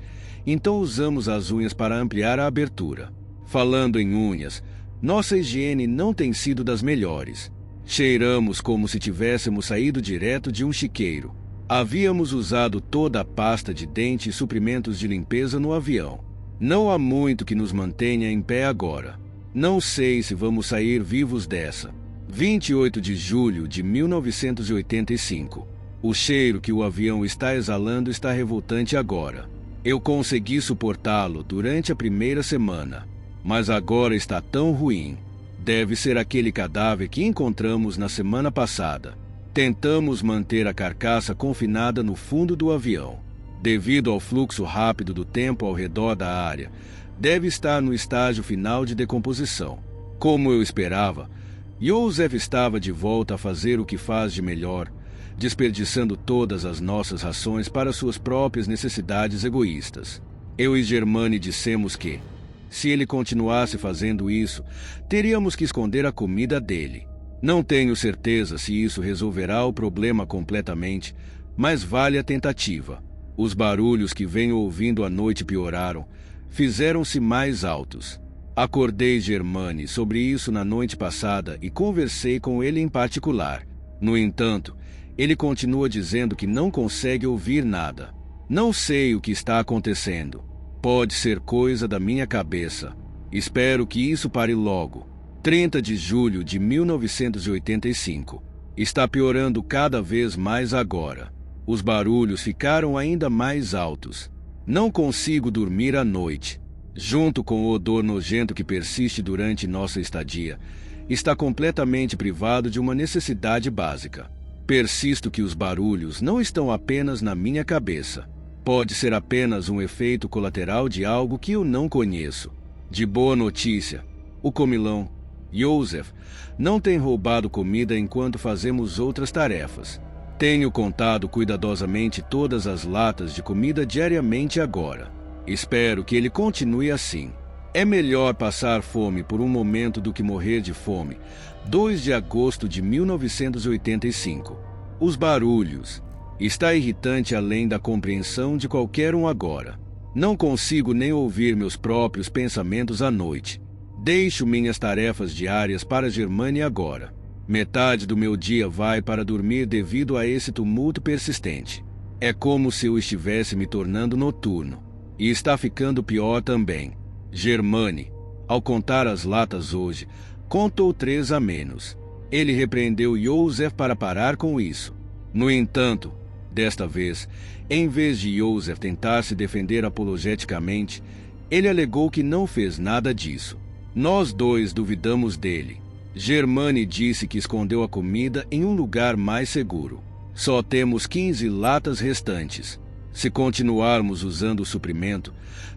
Então usamos as unhas para ampliar a abertura. Falando em unhas, nossa higiene não tem sido das melhores. Cheiramos como se tivéssemos saído direto de um chiqueiro. Havíamos usado toda a pasta de dente e suprimentos de limpeza no avião. Não há muito que nos mantenha em pé agora. Não sei se vamos sair vivos dessa. 28 de julho de 1985. O cheiro que o avião está exalando está revoltante agora. Eu consegui suportá-lo durante a primeira semana, mas agora está tão ruim. Deve ser aquele cadáver que encontramos na semana passada. Tentamos manter a carcaça confinada no fundo do avião. Devido ao fluxo rápido do tempo ao redor da área, deve estar no estágio final de decomposição. Como eu esperava, Joseph estava de volta a fazer o que faz de melhor, desperdiçando todas as nossas rações para suas próprias necessidades egoístas. Eu e Germaine dissemos que, se ele continuasse fazendo isso, teríamos que esconder a comida dele. Não tenho certeza se isso resolverá o problema completamente, mas vale a tentativa. Os barulhos que venho ouvindo à noite pioraram, fizeram-se mais altos. Acordei Germaine sobre isso na noite passada e conversei com ele em particular. No entanto, ele continua dizendo que não consegue ouvir nada. Não sei o que está acontecendo. Pode ser coisa da minha cabeça. Espero que isso pare logo. 30 de julho de 1985. Está piorando cada vez mais agora. Os barulhos ficaram ainda mais altos. Não consigo dormir à noite. Junto com o odor nojento que persiste durante nossa estadia, está completamente privado de uma necessidade básica. Persisto que os barulhos não estão apenas na minha cabeça. Pode ser apenas um efeito colateral de algo que eu não conheço. De boa notícia, o comilão, Joseph, não tem roubado comida enquanto fazemos outras tarefas. Tenho contado cuidadosamente todas as latas de comida diariamente agora. Espero que ele continue assim. É melhor passar fome por um momento do que morrer de fome. 2 de agosto de 1985. Os barulhos. Está irritante além da compreensão de qualquer um agora. Não consigo nem ouvir meus próprios pensamentos à noite. Deixo minhas tarefas diárias para Germaine agora. Metade do meu dia vai para dormir devido a esse tumulto persistente. É como se eu estivesse me tornando noturno. E está ficando pior também. Germani, ao contar as latas hoje, contou 3 a menos. Ele repreendeu Joseph para parar com isso. No entanto, desta vez, em vez de Joseph tentar se defender apologeticamente, ele alegou que não fez nada disso. Nós 2 duvidamos dele. Germani disse que escondeu a comida em um lugar mais seguro. Só temos 15 latas restantes. Se continuarmos usando o suprimento,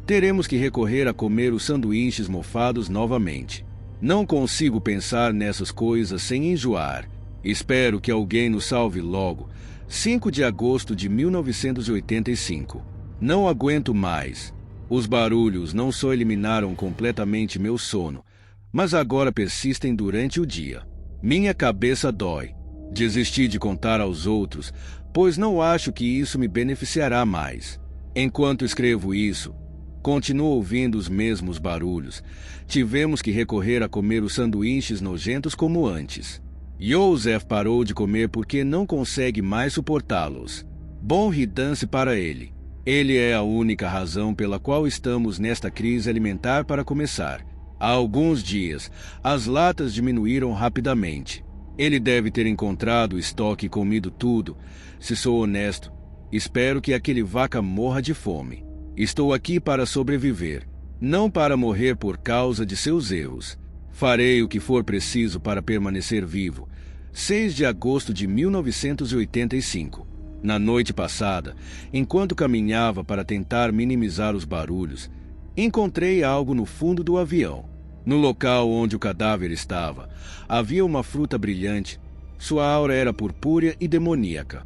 teremos que recorrer a comer os sanduíches mofados novamente. Não consigo pensar nessas coisas sem enjoar. Espero que alguém nos salve logo. 5 de agosto de 1985. Não aguento mais. Os barulhos não só eliminaram completamente meu sono, mas agora persistem durante o dia. Minha cabeça dói. Desisti de contar aos outros, pois não acho que isso me beneficiará mais. Enquanto escrevo isso, continuo ouvindo os mesmos barulhos. Tivemos que recorrer a comer os sanduíches nojentos como antes. Joseph parou de comer porque não consegue mais suportá-los. Bom ridance para ele. Ele é a única razão pela qual estamos nesta crise alimentar para começar. Há alguns dias, as latas diminuíram rapidamente. Ele deve ter encontrado o estoque e comido tudo. Se sou honesto, espero que aquele vaca morra de fome. Estou aqui para sobreviver, não para morrer por causa de seus erros. Farei o que for preciso para permanecer vivo. 6 de agosto de 1985. Na noite passada, enquanto caminhava para tentar minimizar os barulhos, encontrei algo no fundo do avião. No local onde o cadáver estava, havia uma fruta brilhante. Sua aura era purpúrea e demoníaca.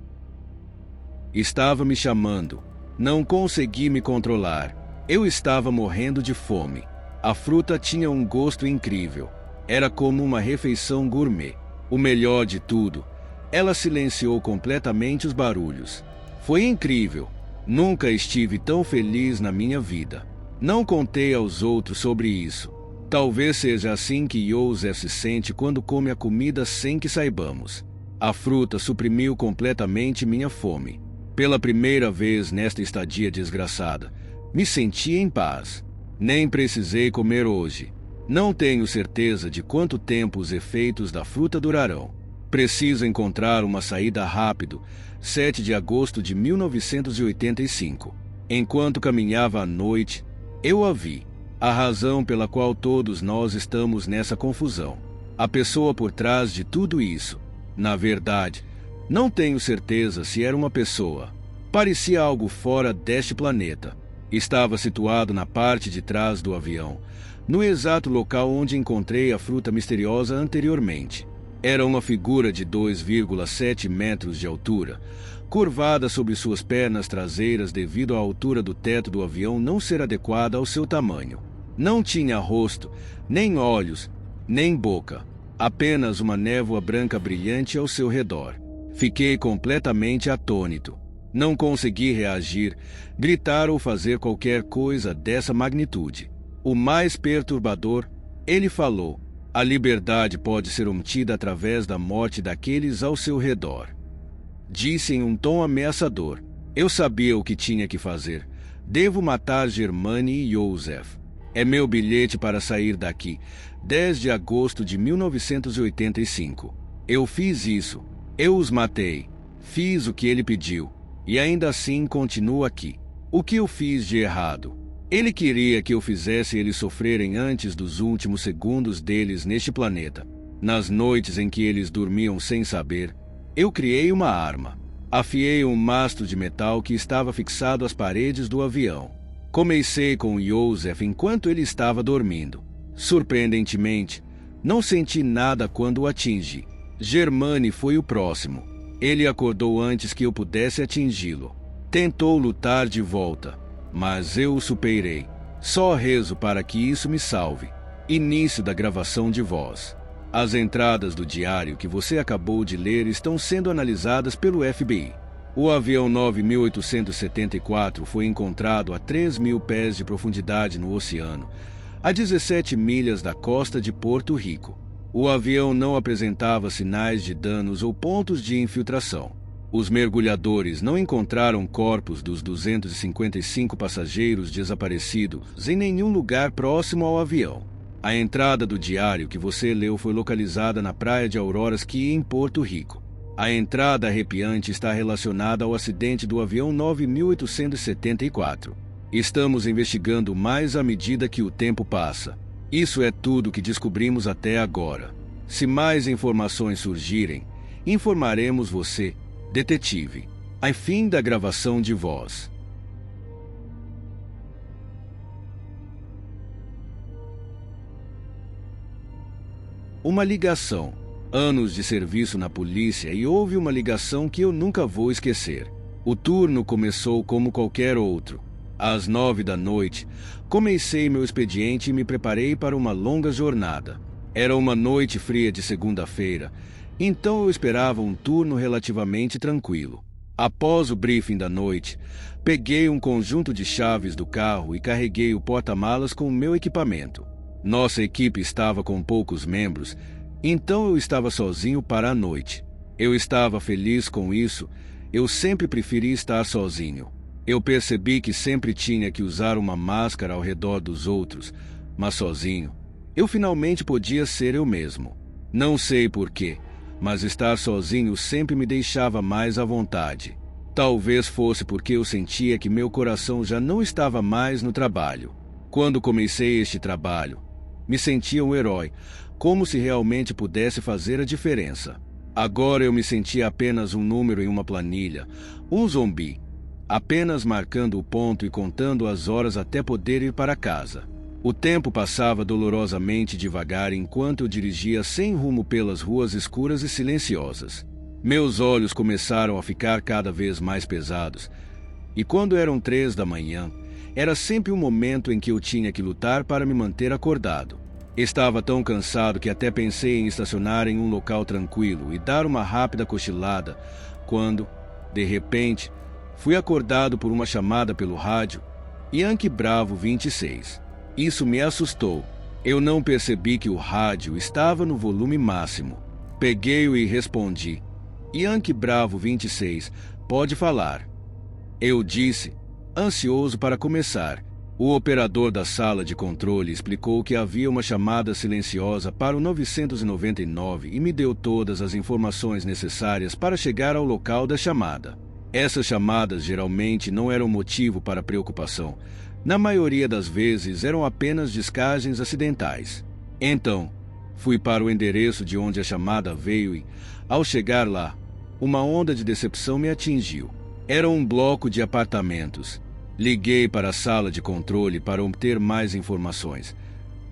Estava me chamando. Não consegui me controlar. Eu estava morrendo de fome. A fruta tinha um gosto incrível. Era como uma refeição gourmet. O melhor de tudo, ela silenciou completamente os barulhos. Foi incrível. Nunca estive tão feliz na minha vida. Não contei aos outros sobre isso. Talvez seja assim que Joseph se sente quando come a comida sem que saibamos. A fruta suprimiu completamente minha fome. Pela primeira vez nesta estadia desgraçada, me senti em paz. Nem precisei comer hoje. Não tenho certeza de quanto tempo os efeitos da fruta durarão. Preciso encontrar uma saída rápido. 7 de agosto de 1985. Enquanto caminhava à noite, eu a vi. A razão pela qual todos nós estamos nessa confusão. A pessoa por trás de tudo isso. Na verdade, não tenho certeza se era uma pessoa. Parecia algo fora deste planeta. Estava situado na parte de trás do avião, no exato local onde encontrei a fruta misteriosa anteriormente. Era uma figura de 2,7 metros de altura, curvada sobre suas pernas traseiras devido à altura do teto do avião não ser adequada ao seu tamanho. Não tinha rosto, nem olhos, nem boca. Apenas uma névoa branca brilhante ao seu redor. Fiquei completamente atônito. Não consegui reagir, gritar ou fazer qualquer coisa dessa magnitude. O mais perturbador, ele falou: a liberdade pode ser obtida através da morte daqueles ao seu redor. Disse em um tom ameaçador. Eu sabia o que tinha que fazer. Devo matar Germani e Joseph. É meu bilhete para sair daqui. 10 de agosto de 1985. Eu fiz isso. Eu os matei. Fiz o que ele pediu. E ainda assim continuo aqui. O que eu fiz de errado? Ele queria que eu fizesse eles sofrerem antes dos últimos segundos deles neste planeta. Nas noites em que eles dormiam sem saber, eu criei uma arma. Afiei um mastro de metal que estava fixado às paredes do avião. Comecei com Joseph enquanto ele estava dormindo. Surpreendentemente, não senti nada quando o atingi. Germani foi o próximo. Ele acordou antes que eu pudesse atingi-lo. Tentou lutar de volta, mas eu o superei. Só rezo para que isso me salve. Início da gravação de voz. As entradas do diário que você acabou de ler estão sendo analisadas pelo FBI. O avião 9874 foi encontrado a 3.000 pés de profundidade no oceano, a 17 milhas da costa de Porto Rico. O avião não apresentava sinais de danos ou pontos de infiltração. Os mergulhadores não encontraram corpos dos 255 passageiros desaparecidos em nenhum lugar próximo ao avião. A entrada do diário que você leu foi localizada na praia de Auroras Key, em Porto Rico. A entrada arrepiante está relacionada ao acidente do avião 9874. Estamos investigando mais à medida que o tempo passa. Isso é tudo que descobrimos até agora. Se mais informações surgirem, informaremos você, detetive. A fim da gravação de voz. Uma ligação. Anos de serviço na polícia e houve uma ligação que eu nunca vou esquecer. O turno começou como qualquer outro. Às 9 da noite, comecei meu expediente e me preparei para uma longa jornada. Era uma noite fria de segunda-feira, então eu esperava um turno relativamente tranquilo. Após o briefing da noite, peguei um conjunto de chaves do carro e carreguei o porta-malas com o meu equipamento. Nossa equipe estava com poucos membros, então eu estava sozinho para a noite. Eu estava feliz com isso, eu sempre preferi estar sozinho. Eu percebi que sempre tinha que usar uma máscara ao redor dos outros, mas sozinho, eu finalmente podia ser eu mesmo. Não sei porquê, mas estar sozinho sempre me deixava mais à vontade. Talvez fosse porque eu sentia que meu coração já não estava mais no trabalho. Quando comecei este trabalho, me sentia um herói, como se realmente pudesse fazer a diferença. Agora eu me sentia apenas um número em uma planilha, um zumbi, apenas marcando o ponto e contando as horas até poder ir para casa. O tempo passava dolorosamente devagar enquanto eu dirigia sem rumo pelas ruas escuras e silenciosas. Meus olhos começaram a ficar cada vez mais pesados, e quando eram 3 da manhã, era sempre um momento em que eu tinha que lutar para me manter acordado. Estava tão cansado que até pensei em estacionar em um local tranquilo e dar uma rápida cochilada, quando, de repente, fui acordado por uma chamada pelo rádio, Yankee Bravo 26. Isso me assustou. Eu não percebi que o rádio estava no volume máximo. Peguei-o e respondi. Yankee Bravo 26, pode falar. Eu disse, ansioso para começar. O operador da sala de controle explicou que havia uma chamada silenciosa para o 999 e me deu todas as informações necessárias para chegar ao local da chamada. Essas chamadas geralmente não eram motivo para preocupação. Na maioria das vezes eram apenas descagens acidentais. Então, fui para o endereço de onde a chamada veio e, ao chegar lá, uma onda de decepção me atingiu. Era um bloco de apartamentos. Liguei para a sala de controle para obter mais informações.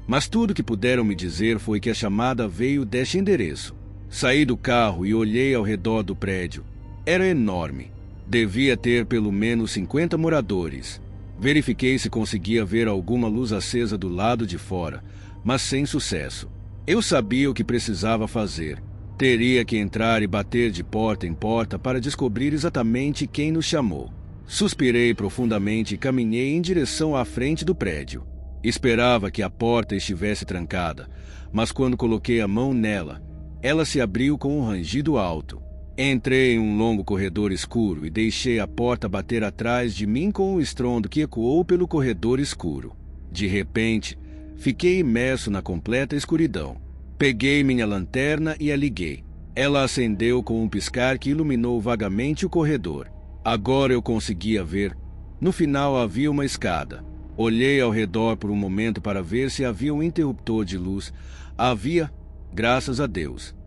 Mas tudo que puderam me dizer foi que a chamada veio deste endereço. Saí do carro e olhei ao redor do prédio. Era enorme. Devia ter pelo menos 50 moradores. Verifiquei se conseguia ver alguma luz acesa do lado de fora, mas sem sucesso. Eu sabia o que precisava fazer. Teria que entrar e bater de porta em porta para descobrir exatamente quem nos chamou. Suspirei profundamente e caminhei em direção à frente do prédio. Esperava que a porta estivesse trancada, mas quando coloquei a mão nela, ela se abriu com um rangido alto. Entrei em um longo corredor escuro e deixei a porta bater atrás de mim com um estrondo que ecoou pelo corredor escuro. De repente, fiquei imerso na completa escuridão. Peguei minha lanterna e a liguei. Ela acendeu com um piscar que iluminou vagamente o corredor. Agora eu conseguia ver. No final havia uma escada. Olhei ao redor por um momento para ver se havia um interruptor de luz. Havia, graças a Deus.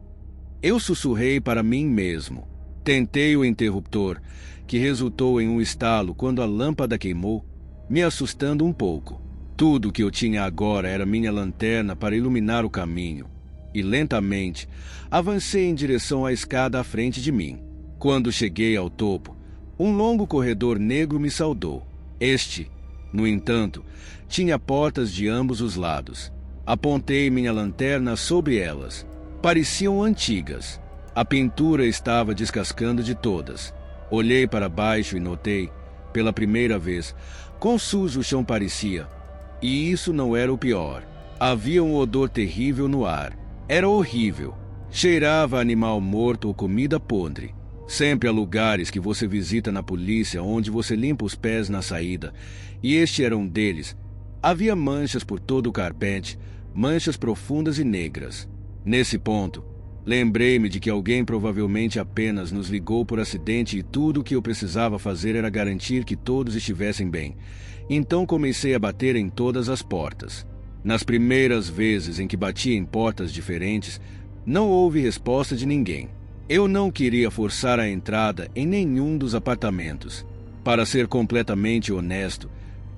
Eu sussurrei para mim mesmo. Tentei o interruptor, que resultou em um estalo quando a lâmpada queimou, me assustando um pouco. Tudo o que eu tinha agora era minha lanterna para iluminar o caminho. E lentamente, avancei em direção à escada à frente de mim. Quando cheguei ao topo, um longo corredor negro me saudou. Este, no entanto, tinha portas de ambos os lados. Apontei minha lanterna sobre elas. Pareciam antigas. A pintura estava descascando de todas. Olhei para baixo e notei, pela primeira vez, quão sujo o chão parecia. E isso não era o pior. Havia um odor terrível no ar. Era horrível. Cheirava a animal morto ou comida podre. Sempre há lugares que você visita na polícia onde você limpa os pés na saída, e este era um deles. Havia manchas por todo o carpete, manchas profundas e negras. Nesse ponto, lembrei-me de que alguém provavelmente apenas nos ligou por acidente e tudo o que eu precisava fazer era garantir que todos estivessem bem. Então comecei a bater em todas as portas. Nas primeiras vezes em que bati em portas diferentes, não houve resposta de ninguém. Eu não queria forçar a entrada em nenhum dos apartamentos. Para ser completamente honesto,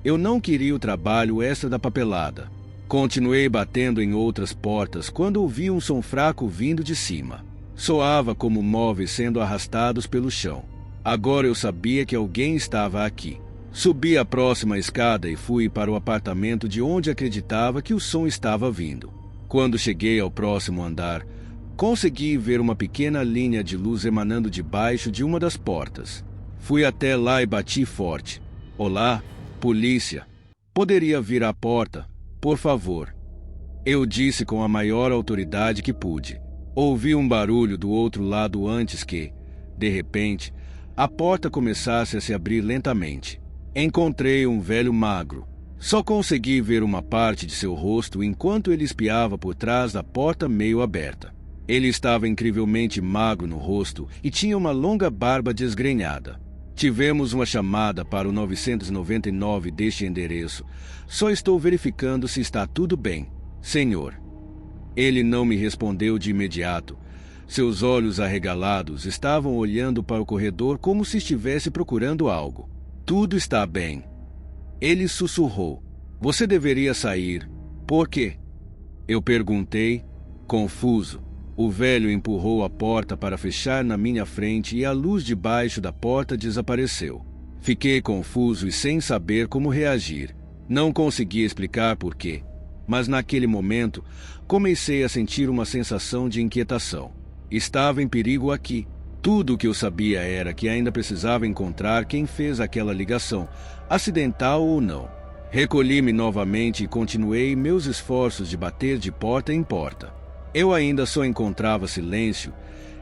eu não queria o trabalho extra da papelada. Continuei batendo em outras portas quando ouvi um som fraco vindo de cima. Soava como móveis sendo arrastados pelo chão. Agora eu sabia que alguém estava aqui. Subi a próxima escada e fui para o apartamento de onde acreditava que o som estava vindo. Quando cheguei ao próximo andar, consegui ver uma pequena linha de luz emanando debaixo de uma das portas. Fui até lá e bati forte. Olá, polícia. Poderia vir à porta, por favor? Eu disse com a maior autoridade que pude. Ouvi um barulho do outro lado antes que, de repente, a porta começasse a se abrir lentamente. Encontrei um velho magro. Só consegui ver uma parte de seu rosto enquanto ele espiava por trás da porta meio aberta. Ele estava incrivelmente magro no rosto e tinha uma longa barba desgrenhada. Tivemos uma chamada para o 999 deste endereço. Só estou verificando se está tudo bem, senhor. Ele não me respondeu de imediato. Seus olhos arregalados estavam olhando para o corredor como se estivesse procurando algo. Tudo está bem. Ele sussurrou. Você deveria sair. Por quê? Eu perguntei, confuso. O velho empurrou a porta para fechar na minha frente e a luz debaixo da porta desapareceu. Fiquei confuso e sem saber como reagir. Não conseguia explicar por quê, mas naquele momento comecei a sentir uma sensação de inquietação. Estava em perigo aqui. Tudo o que eu sabia era que ainda precisava encontrar quem fez aquela ligação, acidental ou não. Recolhi-me novamente e continuei meus esforços de bater de porta em porta. Eu ainda só encontrava silêncio,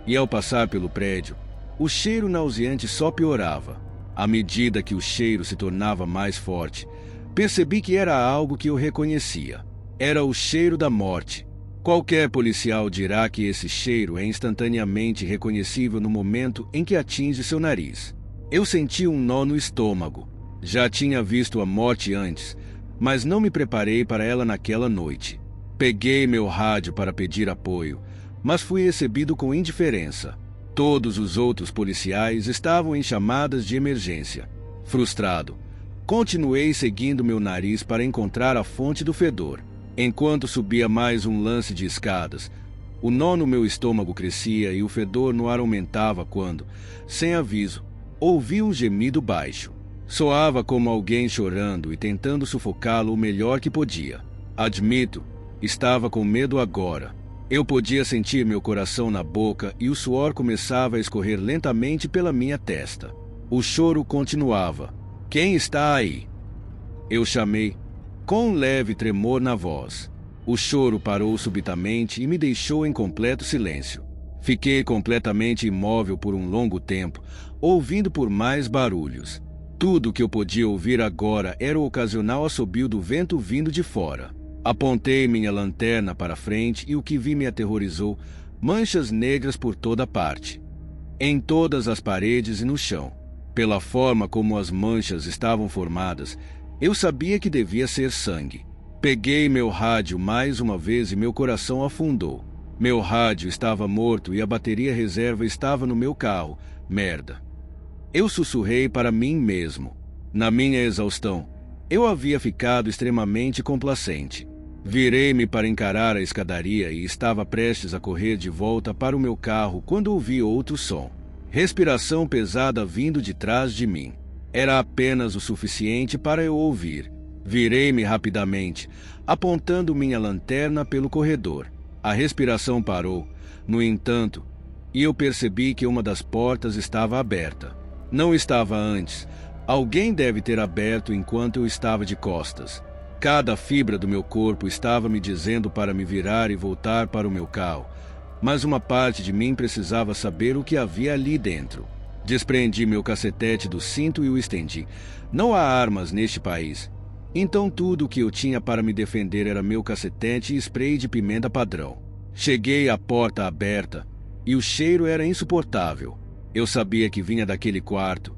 e ao passar pelo prédio, o cheiro nauseante só piorava. À medida que o cheiro se tornava mais forte, percebi que era algo que eu reconhecia. Era o cheiro da morte. Qualquer policial dirá que esse cheiro é instantaneamente reconhecível no momento em que atinge seu nariz. Eu senti um nó no estômago. Já tinha visto a morte antes, mas não me preparei para ela naquela noite. Peguei meu rádio para pedir apoio, mas fui recebido com indiferença. Todos os outros policiais estavam em chamadas de emergência. Frustrado, continuei seguindo meu nariz para encontrar a fonte do fedor. Enquanto subia mais um lance de escadas, o nó no meu estômago crescia e o fedor no ar aumentava quando, sem aviso, ouvi um gemido baixo. Soava como alguém chorando e tentando sufocá-lo o melhor que podia. Admito, estava com medo agora. Eu podia sentir meu coração na boca e o suor começava a escorrer lentamente pela minha testa. O choro continuava. Quem está aí? Eu chamei, com um leve tremor na voz. O choro parou subitamente e me deixou em completo silêncio. Fiquei completamente imóvel por um longo tempo, ouvindo por mais barulhos. Tudo o que eu podia ouvir agora era o ocasional assobio do vento vindo de fora. Apontei minha lanterna para frente e o que vi me aterrorizou, manchas negras por toda parte. Em todas as paredes e no chão. Pela forma como as manchas estavam formadas, eu sabia que devia ser sangue. Peguei meu rádio mais uma vez e meu coração afundou. Meu rádio estava morto e a bateria reserva estava no meu carro. Merda. Eu sussurrei para mim mesmo. Na minha exaustão, eu havia ficado extremamente complacente. Virei-me para encarar a escadaria e estava prestes a correr de volta para o meu carro quando ouvi outro som. Respiração pesada vindo de trás de mim. Era apenas o suficiente para eu ouvir. Virei-me rapidamente, apontando minha lanterna pelo corredor. A respiração parou, no entanto, e eu percebi que uma das portas estava aberta. Não estava antes. Alguém deve ter aberto enquanto eu estava de costas. Cada fibra do meu corpo estava me dizendo para me virar e voltar para o meu carro. mas uma parte de mim precisava saber o que havia ali dentro. Desprendi meu cacetete do cinto e o estendi. Não há armas neste país. Então tudo o que eu tinha para me defender era meu cacetete e spray de pimenta padrão. Cheguei à porta aberta e o cheiro era insuportável. Eu sabia que vinha daquele quarto.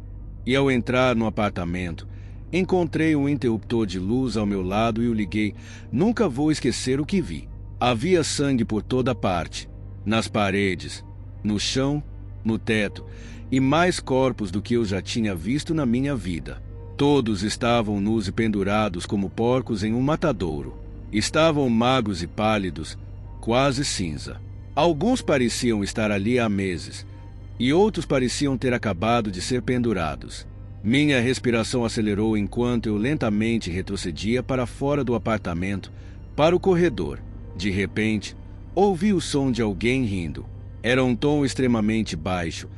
E ao entrar no apartamento, encontrei um interruptor de luz ao meu lado e o liguei. Nunca vou esquecer o que vi. Havia sangue por toda parte. Nas paredes, no chão, no teto, e mais corpos do que eu já tinha visto na minha vida. Todos estavam nus e pendurados como porcos em um matadouro. Estavam magros e pálidos, quase cinza. Alguns pareciam estar ali há meses, e outros pareciam ter acabado de ser pendurados. Minha respiração acelerou enquanto eu lentamente retrocedia para fora do apartamento, para o corredor. De repente, ouvi o som de alguém rindo. Era um tom extremamente baixo,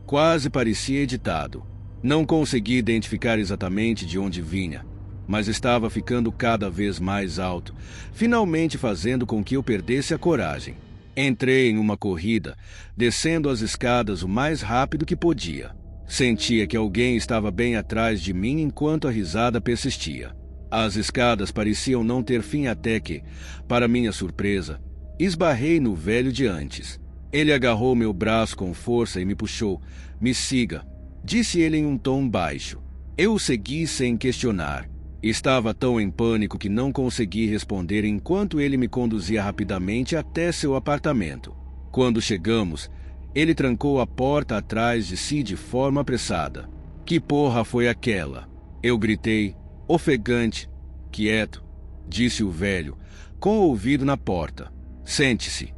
quase parecia editado. Não consegui identificar exatamente de onde vinha, mas estava ficando cada vez mais alto, finalmente fazendo com que eu perdesse a coragem. Entrei em uma corrida, descendo as escadas o mais rápido que podia. Sentia que alguém estava bem atrás de mim enquanto a risada persistia. As escadas pareciam não ter fim até que, para minha surpresa, esbarrei no velho de antes. Ele agarrou meu braço com força e me puxou. "Me siga", disse ele em um tom baixo. Eu o segui sem questionar. Estava tão em pânico que não consegui responder enquanto ele me conduzia rapidamente até seu apartamento. Quando chegamos, ele trancou a porta atrás de si de forma apressada. "Que porra foi aquela?" Eu gritei, ofegante. "Quieto", disse o velho, com o ouvido na porta. "Sente-se."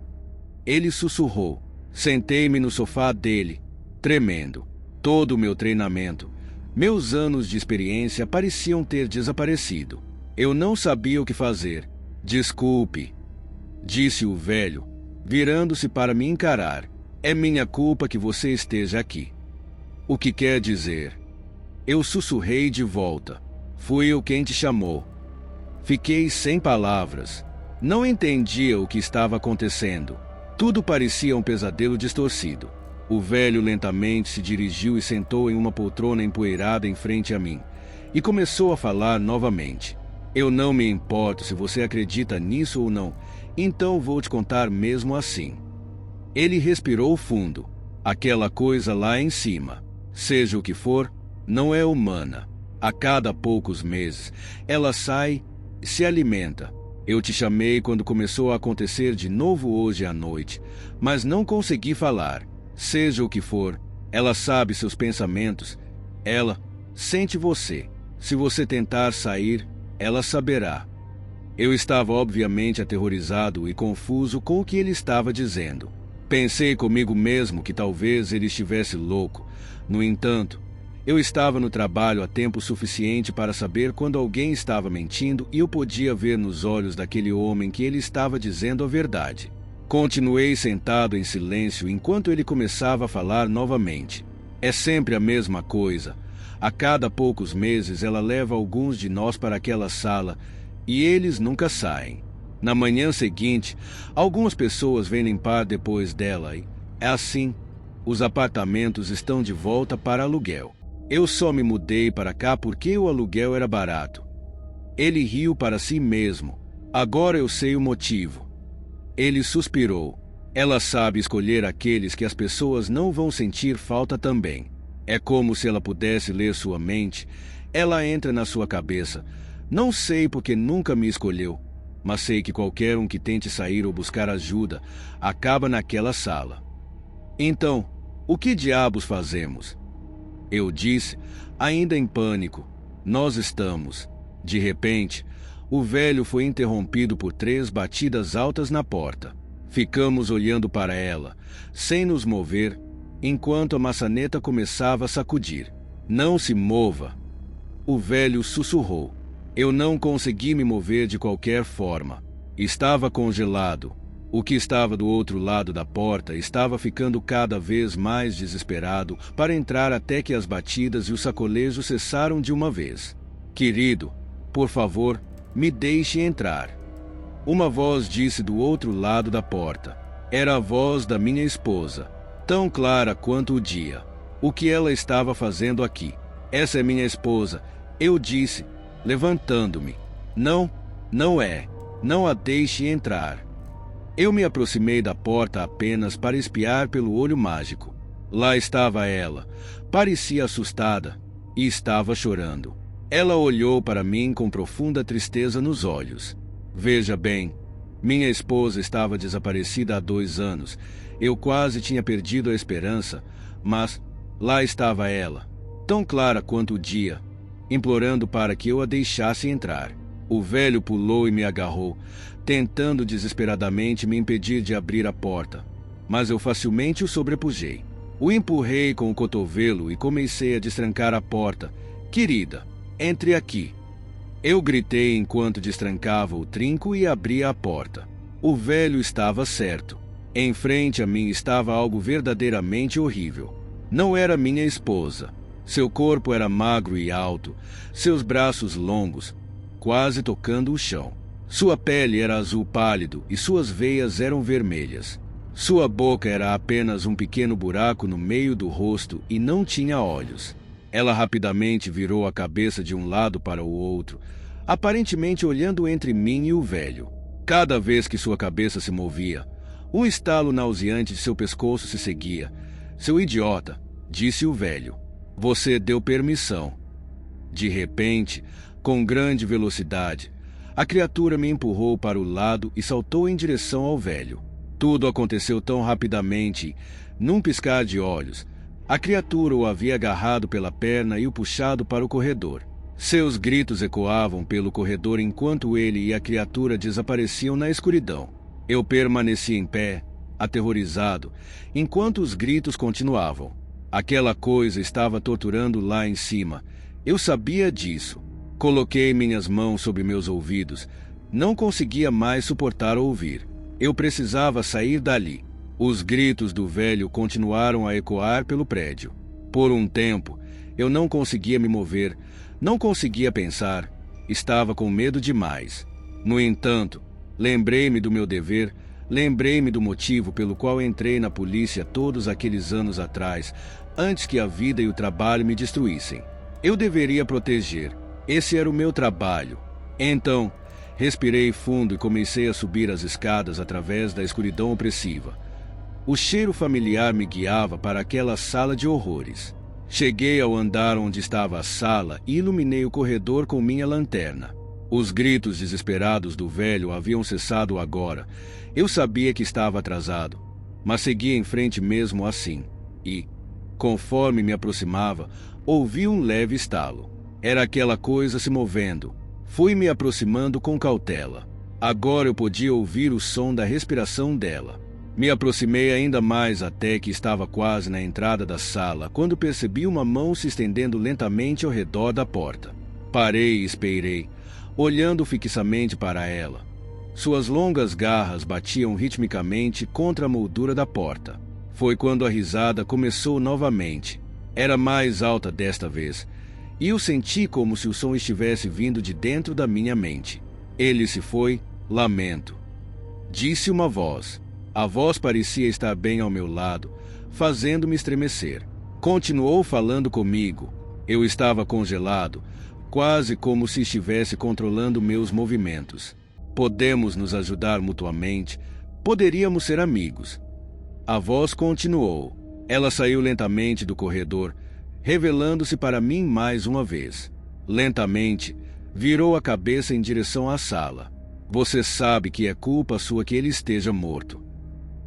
Ele sussurrou. Sentei-me no sofá dele, tremendo. Todo o meu treinamento, meus anos de experiência pareciam ter desaparecido. Eu não sabia o que fazer. "Desculpe", disse o velho, virando-se para me encarar. "É minha culpa que você esteja aqui." "O que quer dizer?" Eu sussurrei de volta. "Fui eu quem te chamou." Fiquei sem palavras. Não entendia o que estava acontecendo. Tudo parecia um pesadelo distorcido. O velho lentamente se dirigiu e sentou em uma poltrona empoeirada em frente a mim, e começou a falar novamente. "Eu não me importo se você acredita nisso ou não, então vou te contar mesmo assim." Ele respirou fundo. "Aquela coisa lá em cima, seja o que for, não é humana. A cada poucos meses, ela sai e se alimenta. Eu te chamei quando começou a acontecer de novo hoje à noite, mas não consegui falar. Seja o que for, ela sabe seus pensamentos. Ela sente você. Se você tentar sair, ela saberá." Eu estava obviamente aterrorizado e confuso com o que ele estava dizendo. Pensei comigo mesmo que talvez ele estivesse louco. No entanto, eu estava no trabalho há tempo suficiente para saber quando alguém estava mentindo e eu podia ver nos olhos daquele homem que ele estava dizendo a verdade. Continuei sentado em silêncio enquanto ele começava a falar novamente. "É sempre a mesma coisa. A cada poucos meses ela leva alguns de nós para aquela sala e eles nunca saem. Na manhã seguinte, algumas pessoas vêm limpar depois dela e é assim. Os apartamentos estão de volta para aluguel. Eu só me mudei para cá porque o aluguel era barato." Ele riu para si mesmo. "Agora eu sei o motivo." Ele suspirou. "Ela sabe escolher aqueles que as pessoas não vão sentir falta também. É como se ela pudesse ler sua mente. Ela entra na sua cabeça. Não sei porque nunca me escolheu, mas sei que qualquer um que tente sair ou buscar ajuda acaba naquela sala. Então, o que diabos fazemos?" Eu disse, ainda em pânico. "Nós estamos." De repente, o velho foi interrompido por 3 batidas altas na porta. Ficamos olhando para ela, sem nos mover, enquanto a maçaneta começava a sacudir. "Não se mova." O velho sussurrou. Eu não consegui me mover de qualquer forma. Estava congelado. O que estava do outro lado da porta estava ficando cada vez mais desesperado para entrar até que as batidas e o sacolejo cessaram de uma vez. "Querido, por favor, me deixe entrar." Uma voz disse do outro lado da porta. Era a voz da minha esposa, tão clara quanto o dia. O que ela estava fazendo aqui? Essa é minha esposa, eu disse, levantando-me. Não, não é. Não a deixe entrar. Eu me aproximei da porta apenas para espiar pelo olho mágico. Lá estava ela. Parecia assustada e estava chorando. Ela olhou para mim com profunda tristeza nos olhos. Veja bem, minha esposa estava desaparecida há 2 anos. Eu quase tinha perdido a esperança, mas lá estava ela, tão clara quanto o dia, implorando para que eu a deixasse entrar. O velho pulou e me agarrou, tentando desesperadamente me impedir de abrir a porta, mas eu facilmente o sobrepujei. O empurrei com o cotovelo e comecei a destrancar a porta. Querida, entre aqui. Eu gritei enquanto destrancava o trinco e abria a porta. O velho estava certo. Em frente a mim estava algo verdadeiramente horrível. Não era minha esposa. Seu corpo era magro e alto, seus braços longos, quase tocando o chão. Sua pele era azul pálido e suas veias eram vermelhas. Sua boca era apenas um pequeno buraco no meio do rosto e não tinha olhos. Ela rapidamente virou a cabeça de um lado para o outro, aparentemente olhando entre mim e o velho. Cada vez que sua cabeça se movia, um estalo nauseante de seu pescoço se seguia. Seu idiota, disse o velho. Você deu permissão. De repente, com grande velocidade, a criatura me empurrou para o lado e saltou em direção ao velho. Tudo aconteceu tão rapidamente, num piscar de olhos. A criatura o havia agarrado pela perna e o puxado para o corredor. Seus gritos ecoavam pelo corredor enquanto ele e a criatura desapareciam na escuridão. Eu permaneci em pé, aterrorizado, enquanto os gritos continuavam. Aquela coisa estava torturando lá em cima. Eu sabia disso. Coloquei minhas mãos sobre meus ouvidos. Não conseguia mais suportar ouvir. Eu precisava sair dali. Os gritos do velho continuaram a ecoar pelo prédio. Por um tempo, eu não conseguia me mover, não conseguia pensar. Estava com medo demais. No entanto, lembrei-me do meu dever, lembrei-me do motivo pelo qual entrei na polícia todos aqueles anos atrás, antes que a vida e o trabalho me destruíssem. Eu deveria proteger. Esse era o meu trabalho. Então, respirei fundo e comecei a subir as escadas através da escuridão opressiva. O cheiro familiar me guiava para aquela sala de horrores. Cheguei ao andar onde estava a sala e iluminei o corredor com minha lanterna. Os gritos desesperados do velho haviam cessado agora. Eu sabia que estava atrasado, mas seguia em frente mesmo assim. E, conforme me aproximava, ouvi um leve estalo. Era aquela coisa se movendo. Fui me aproximando com cautela. Agora eu podia ouvir o som da respiração dela. Me aproximei ainda mais até que estava quase na entrada da sala, quando percebi uma mão se estendendo lentamente ao redor da porta. Parei e esperei, olhando fixamente para ela. Suas longas garras batiam ritmicamente contra a moldura da porta. Foi quando a risada começou novamente. Era mais alta desta vez, e eu senti como se o som estivesse vindo de dentro da minha mente. Ele se foi, lamento. Disse uma voz. A voz parecia estar bem ao meu lado, fazendo-me estremecer. Continuou falando comigo. Eu estava congelado, quase como se estivesse controlando meus movimentos. Podemos nos ajudar mutuamente. Poderíamos ser amigos. A voz continuou. Ela saiu lentamente do corredor, revelando-se para mim mais uma vez. Lentamente, virou a cabeça em direção à sala. Você sabe que é culpa sua que ele esteja morto.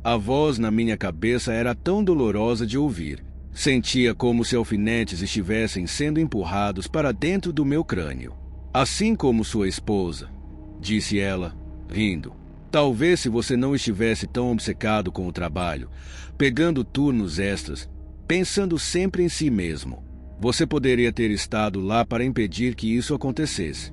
A voz na minha cabeça era tão dolorosa de ouvir. Sentia como se alfinetes estivessem sendo empurrados para dentro do meu crânio. Assim como sua esposa, disse ela, rindo. Talvez se você não estivesse tão obcecado com o trabalho, pegando turnos extras, pensando sempre em si mesmo, você poderia ter estado lá para impedir que isso acontecesse.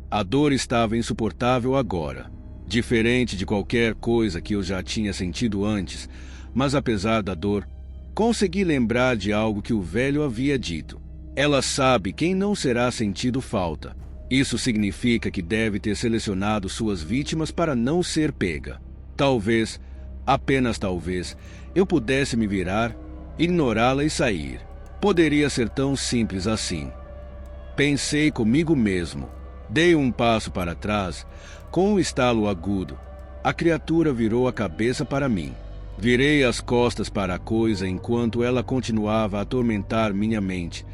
A dor estava insuportável agora. Diferente de qualquer coisa que eu já tinha sentido antes, mas apesar da dor, consegui lembrar de algo que o velho havia dito. Ela sabe quem não será sentido falta. Isso significa que deve ter selecionado suas vítimas para não ser pega. Talvez, Apenas talvez eu pudesse me virar, ignorá-la e sair. Poderia ser tão simples assim. Pensei comigo mesmo. Dei um passo para trás. Com um estalo agudo, a criatura virou a cabeça para mim. Virei as costas para a coisa enquanto ela continuava a atormentar minha mente,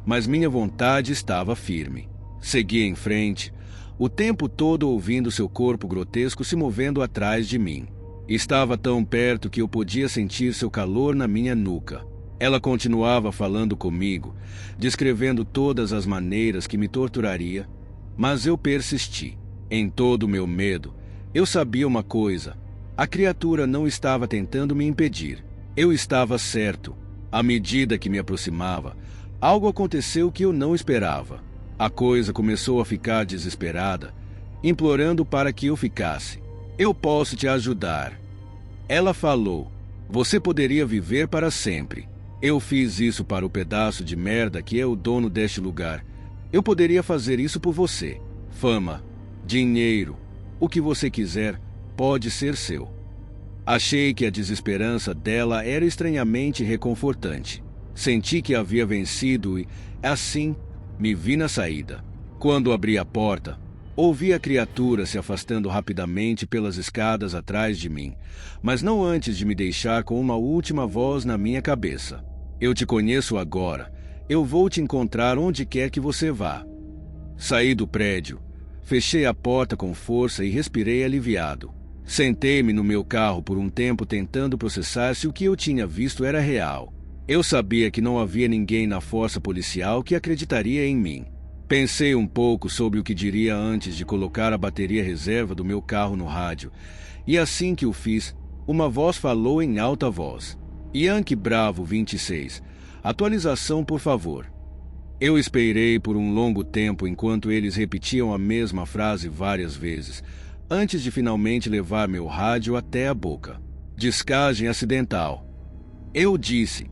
mas minha vontade estava firme. Segui em frente, o tempo todo ouvindo seu corpo grotesco se movendo atrás de mim. Estava tão perto que eu podia sentir seu calor na minha nuca. Ela continuava falando comigo, descrevendo todas as maneiras que me torturaria, mas eu persisti. Em todo o meu medo, eu sabia uma coisa: a criatura não estava tentando me impedir. Eu estava certo. À medida que me aproximava, algo aconteceu que eu não esperava. A coisa começou a ficar desesperada, implorando para que eu ficasse. Eu posso te ajudar. Ela falou. Você poderia viver para sempre. Eu fiz isso para o pedaço de merda que é o dono deste lugar. Eu poderia fazer isso por você. Fama, dinheiro, o que você quiser pode ser seu. Achei que a desesperança dela era estranhamente reconfortante. Senti que havia vencido e, assim, me vi na saída. Quando abri a porta, ouvi a criatura se afastando rapidamente pelas escadas atrás de mim, mas não antes de me deixar com uma última voz na minha cabeça. Eu te conheço agora. Eu vou te encontrar onde quer que você vá. Saí do prédio, fechei a porta com força e respirei aliviado. Sentei-me no meu carro por um tempo tentando processar se o que eu tinha visto era real. Eu sabia que não havia ninguém na força policial que acreditaria em mim. Pensei um pouco sobre o que diria antes de colocar a bateria reserva do meu carro no rádio, e assim que o fiz, uma voz falou em alta voz. Yankee Bravo 26, atualização por favor. Eu esperei por um longo tempo enquanto eles repetiam a mesma frase várias vezes, antes de finalmente levar meu rádio até a boca. Descagem acidental. Eu disse,